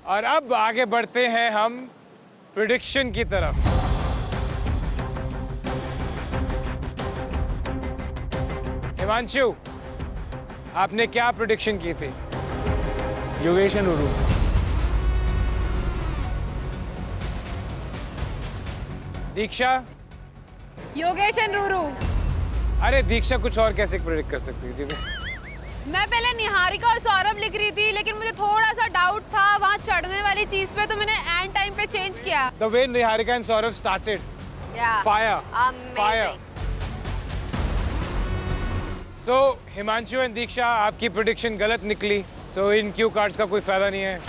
और अब आगे बढ़ते हैं हम प्रेडिक्शन की तरफ. हिमांशु, आपने क्या प्रेडिक्शन की थी? Yogesh and Ruru. Diksha? Yogesh and Ruru. अरे दीक्षा कुछ और कैसे प्रेडिक्ट कर सकती थी? मैं पहले निहारिका और सौरभ लिख रही थी, लेकिन मुझे थोड़ा सा डाउट था वहाँ चढ़ने वाली चीज पे, तो मैंने एंड टाइम पे चेंज किया. The way Niharika and Saurav started. Yeah. Fire. Amazing. Fire. So Himanshu and दीक्षा, आपकी प्रेडिक्शन गलत निकली. So इन क्यू कार्ड्स का कोई फायदा नहीं है.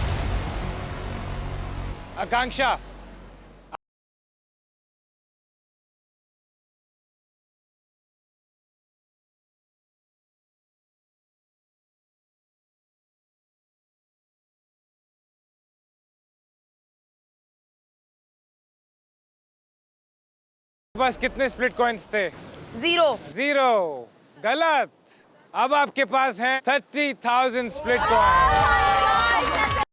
आकांक्षा, बस कितने स्प्लिट कॉइन्स थे? 0. 0. गलत. अब आपके पास हैं 30,000 स्प्लिट कॉइन्स.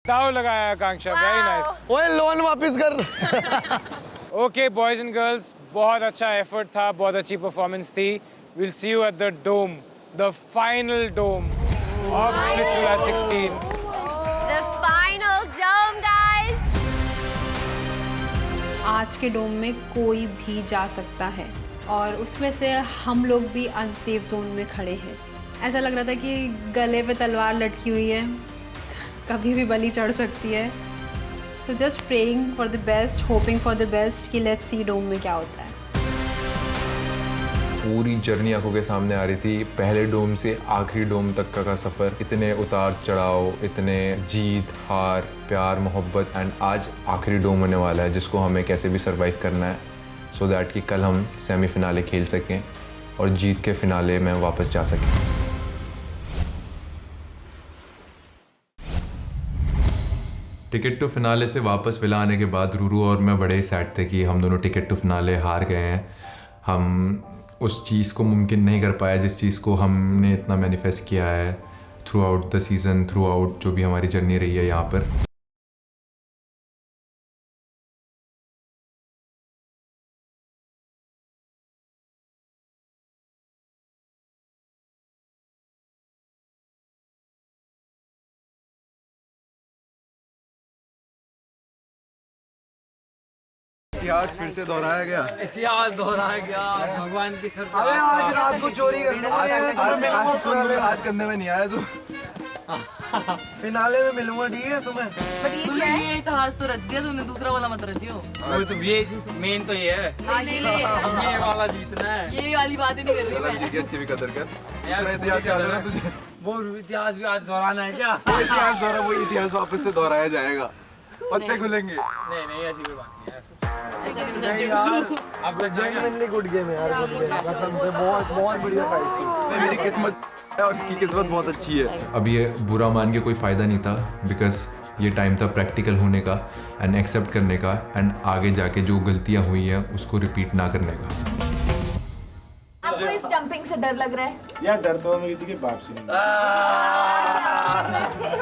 दाव लगाया आकांक्षा. Very nice. ओए लोन वापस कर. ओके बॉयज एंड गर्ल्स, बहुत अच्छा एफर्ट था, बहुत अच्छी परफॉर्मेंस थी. Will see you at the dome, the final dome of Splitsvilla 16. The final dome, guys. आज के डोम में कोई भी जा सकता है और उसमें से हम लोग भी अनसेफ जोन में खड़े हैं. ऐसा लग रहा था कि गले पे तलवार लटकी हुई है, कभी भी बलि चढ़ सकती है. So just praying for the best, hoping for the best कि लेट्स सी डोम में क्या होता है. पूरी जर्नी आंखों के सामने आ रही थी. पहले डोम से आखिरी डोम तक का सफ़र, इतने उतार चढ़ाव, इतने जीत हार, प्यार मोहब्बत, एंड आज आखिरी डोम होने वाला है जिसको हमें कैसे भी सरवाइव करना है सो दैट कि कल हम सेमीफिनाले खेल सकें और जीत के फिनाले में वापस जा सकें. टिकट टू फिनाले से वापस विला आने के बाद रूरू और मैं बड़े सैड थे कि हम दोनों टिकट टू फिनाले हार गए हैं. हम उस चीज़ को मुमकिन नहीं कर पाया जिस चीज़ को हमने इतना मैनिफेस्ट किया है through out the season, through out जो भी हमारी जर्नी रही है यहाँ पर. इतिहास फिर से दोहराया गया। इतिहास दोहराया गया भगवान की शर्त। अबे आज रात को चोरी करना आज करने में नहीं आया तू। फिनाले में मिलूंगा, ठीक है तुम्हें। तूने ये इतिहास तो रच दिया, तूने दूसरा वाला मत रचियो। वो तो ये मेन तो ये है, ये वाला जीतना है। ये वाली बात ही नहीं कर रही मैं। जीकेएस की भी कदर कर। दूसरा इतिहास याद है ना तुझे? वो इतिहास भी आज दोहराना है क्या? वो इतिहास वापस से दोहराया जाएगा, पत्ते खुलेंगे। नहीं ऐसी कोई बात नहीं है। अब जेन्युइनली गुड गेम है यार, गुड गेम कसम से, बहुत बढ़िया फाइट थी। मेरी किस्मत और इसकी किस्मत बहुत अच्छी है। अब ये बुरा मान के कोई फ़ायदा नहीं था, बिकॉज ये टाइम था प्रैक्टिकल होने का एंड एक्सेप्ट करने का एंड आगे जाके जो गलतियाँ हुई हैं उसको रिपीट ना करने का। आपको इस जंपिंग से डर लग रहा है? यार डर तो मैं किसी के बाप से नहीं।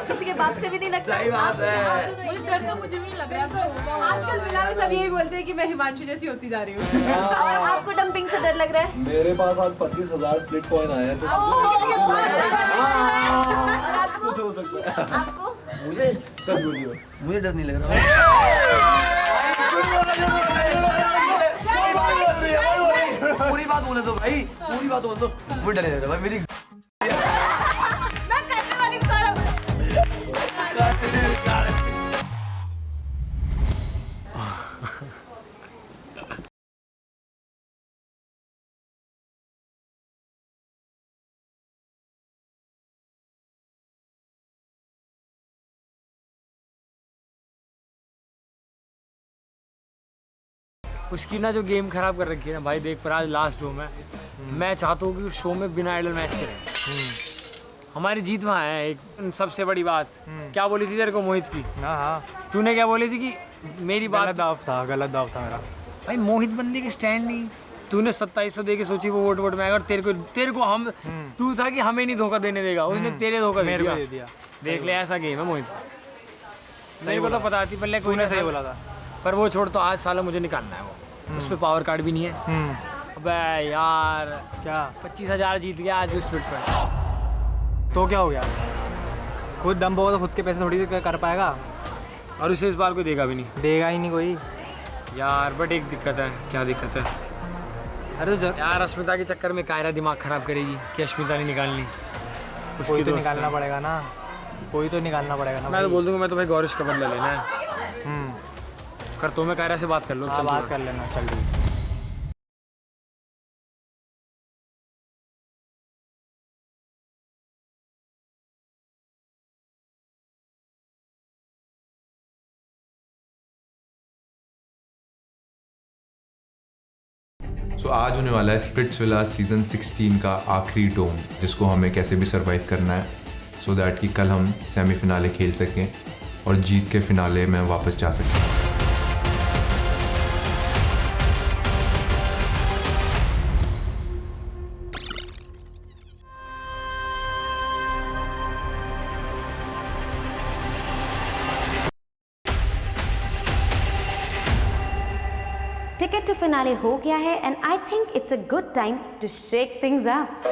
किसी के बाप से भी नहीं लगता? सही बात है। मुझे डर तो मुझे भी नहीं लग रहा। आजकल विला में सब यही बोलते हैं कि मैं हिमांशु जैसी होती जा रही हूँ। और आपको डंपिंग से डर लग रहा है? मेरे पास आज 25,000 स्प्लिट कॉइन आए हैं, तो कुछ हो सकता है। आपको? मुझे सच बोलियो, मुझे डर नहीं लग रहा। पूरी बात बोले तो भाई, पूरी बात बोले तो मुझे डर नहीं लग रहा भाई। मेरी मैं करने वाली सारा उसकी ना जो गेम खराब कर रखी है ना भाई, देख पर आज लास्ट शो में मैं चाहता हूँ कि उस शो में बिना आइडल मैच करें। हमारी जीत वहाँ है। एक सबसे बड़ी बात क्या बोली थी तेरे को मोहित की? हाँ तूने क्या बोली थी कि मेरी बात गलत दाव था मेरा। भाई मोहित बंदे के स्टैंड नहीं, तूने 2700 दे के सोची वो वोट में आएगा और तेरे को हम तू था कि हमें नहीं धोखा देने देगा, उसने तेरे धोखा दे दिया। देख ले ऐसा गेम है मोहित। मेरे को तो पता थी पहले, कोई ने सही बोला था, पर वो छोड़। तो आज साला मुझे निकालना है वो, उस पर पावर कार्ड भी नहीं है। अबे यार क्या 25,000 जीत गया आज स्प्लिट पर, तो क्या हो गया? खुद दम होगा तो खुद के पैसे थोड़ी कर पाएगा, और उसे इस बार कोई देगा भी नहीं। देगा ही नहीं कोई यार। बट एक दिक्कत है। क्या दिक्कत है? अरे तो यार अस्मिता के चक्कर में कायरा दिमाग खराब करेगी कि अस्मिता नहीं निकालनी। उसकी तो निकालना पड़ेगा ना, कोई तो निकालना पड़ेगा ना। मैं तो बोल दूंगा मैं तो भाई गौरिश का बदला लेना है। कर तो मैं कायरा से बात कर लो। चल बात कर लेना, चल ठीक। सो आज होने वाला है स्प्लिट्सविला सीजन 16 का आखिरी डोम, जिसको हमें कैसे भी सरवाइव करना है सो दैट कि कल हम सेमीफिनाले खेल सकें और जीत के फिनाले में वापस जा सकें। टिकट टू फिनाले हो गया है and I think it's a good time to shake things up.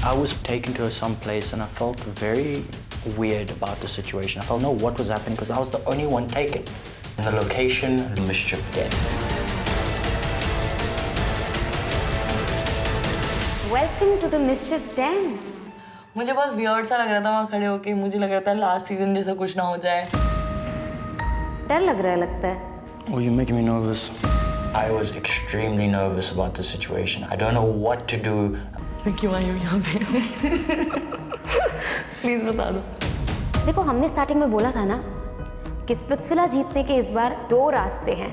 I was taken to some place and I felt very weird about the situation. I felt know what was happening because I was the only one taken. And the location, the Mischief Den. Welcome to the Mischief Den. मुझे बहुत weird सा लग रहा था वहाँ खड़े होके। मुझे लग रहा था लास्ट सीजन जैसा कुछ ना हो जाए। डर लग रहा है लगता है। Oh, you're making me nervous. I was extremely nervous about the situation. I don't know what to do. क्यों आई हूँ यहाँ पे? प्लीज बता दो। देखो हमने स्टार्टिंग में बोला था ना कि स्प्लिट्सविला जीतने के इस बार 2 रास्ते हैं,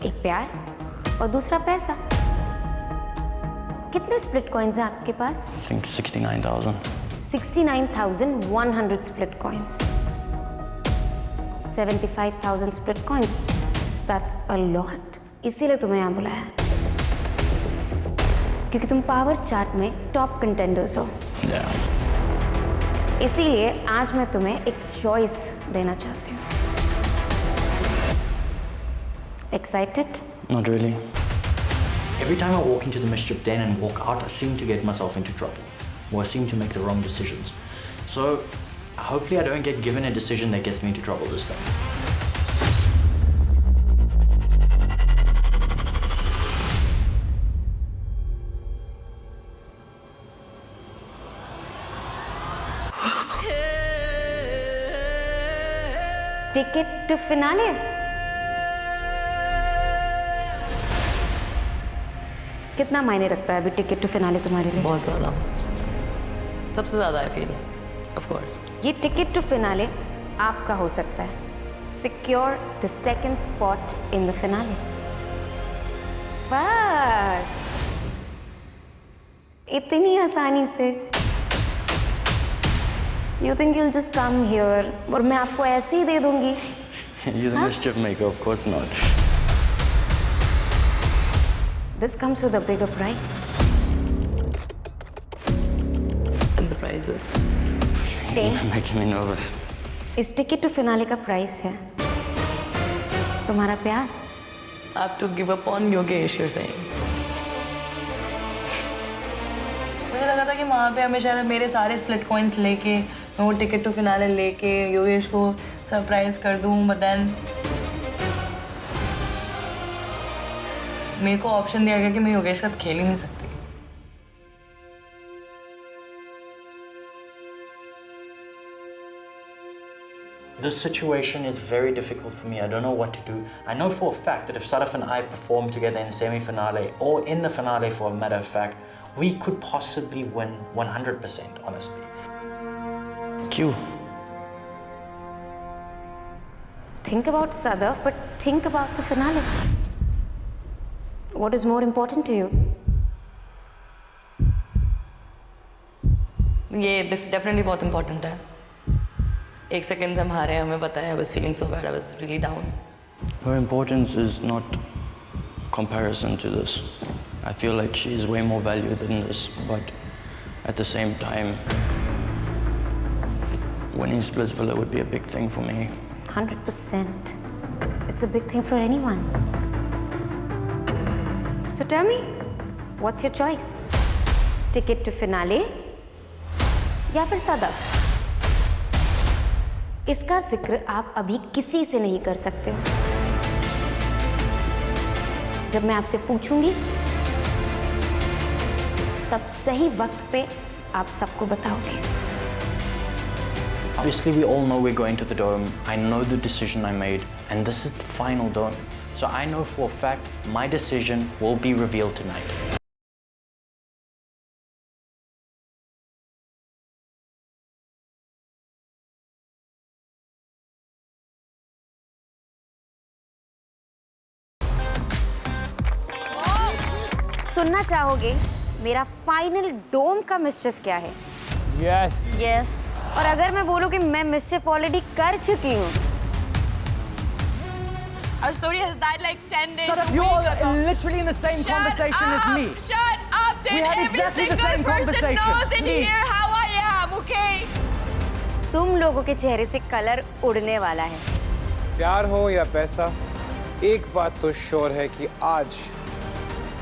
एक प्यार और दूसरा पैसा। कितने स्प्लिट कॉइन्स हैं आपके पास? I think 69,000. 69,100 split coins. 75,000 split coins. That's a lot. इसीलिए तुम्हें यहाँ बुलाया। क्योंकि तुम पावर चार्ट में टॉप कंटेंडर्स हो। इसीलिए आज मैं तुम्हें एक चॉइस देना चाहती हूँ। Excited? Not really. Every time I walk into the mischief den and walk out, I seem to get myself into trouble, or I seem to make the wrong decisions. So, hopefully I don't get given a decision that gets me into trouble this time. Ticket to finale? कितना मायने रखता है अभी ticket to finale तुम्हारे लिए? बहुत ज़्यादा, सबसे ज़्यादा आई फील, ऑफ कोर्स। ये टिकट टू फिनाले आपका हो सकता है। Secure the second spot in the finale. बस इतनी आसानी से? You think you'll just come here और मैं आपको ऐसे ही दे दूंगी? You're the mischief maker, of course not. This comes with a bigger price. And the prizes. You're making me nervous. इस टिकट टू फिनाले का प्राइस है तुम्हारा प्यार। I have to give up on Yogesh, you're saying. मुझे लगा था कि वहाँ पे हमें शायद मेरे सारे स्प्लिट कॉइन्स लेके मैं वो टिकट टू फिनाले लेके योगेश को सरप्राइज कर दूँ, बट देन मेरे को ऑप्शन दिया गया कि मैं योगेश के साथ खेल ही नहीं सकती। This situation is very difficult for me. I don't know what to do. I know for a fact that if Sadaf and I perform together in the semi-finale or in the finale, for a matter of fact, we could possibly win 100%, honestly. Q. Think about Sadaf, but think about the finale. What is more important to you? ये definitely बहुत important है। एक second से हम हारे हैं, हमें पता है। I was feeling so bad. I was really down. Her importance is not comparison to this. I feel like she is way more valued than this, but at the same time, winning Splitsvilla would be a big thing for me. 100%. It's a big thing for anyone. So tell me, what's your choice? Ticket to finale या फिर Sadaf? इसका जिक्र आप अभी किसी से नहीं कर सकते हो। जब मैं आपसे पूछूंगी तब सही वक्त पे आप सबको बताओगे। Obviously, we all know we're going to the dome. I know the decision I made, and this is the final dome. So I know for a fact my decision will be revealed tonight. सुनना चाहोगे मेरा final डोम का mischief क्या है? Yes. Yes. और अगर मैं बोलूं कि मैं मिस्चिफ ऑलरेडी कर चुकी हूँ? Our story has died like 10 days. Sadaf, you're literally in the same conversation as me. Shut up, dude. We had exactly the same conversation. Knows in Please. here how I am, okay? तुम लोगों के चेहरे से colour उड़ने वाला है। प्यार हो या पैसा, एक बात तो श्योर है कि आज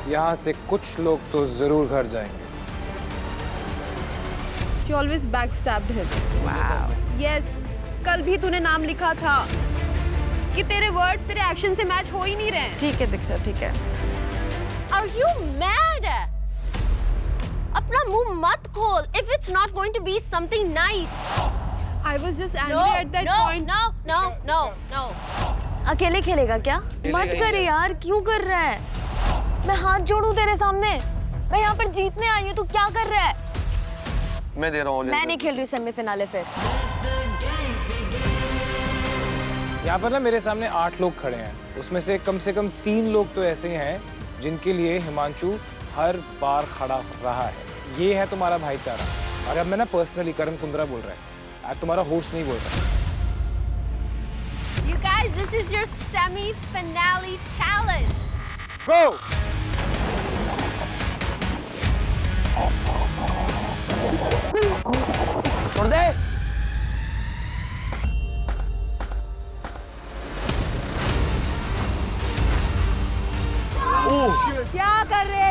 यहाँ से कुछ लोग तो जरूर घर जाएंगे। She always backstabbed him. Wow. Yes. कल भी तूने नाम लिखा था कि तेरे वर्ड्स तेरे एक्शन से मैच हो ही नहीं रहे। ठीक है दीक्षा, ठीक है। Are you mad? अपना मुंह मत खोल if it's not going to be something nice. I was just angry at that point. No. अकेले खेलेगा क्या? मत कर यार, क्यों कर रहा है? मैं हाथ जोड़ूं तेरे सामने? मैं यहाँ पर जीतने आई हूँ, तू क्या कर रहा है? मैं दे रहा हूँ। मैं नहीं खेल रही सेमीफिनाले फिर। यहाँ पर ना मेरे सामने 8 लोग खड़े हैं, उसमें से कम 3 लोग तो ऐसे हैं जिनके लिए हिमांशु हर बार खड़ा रहा है। ये है तुम्हारा भाईचारा। और अब मैं ना पर्सनली करण कुंद्रा बोल रहा है, आज तुम्हारा होस्ट नहीं बोल रहा। You guys, this is your semi-finale challenge. Go! क्या कर रहे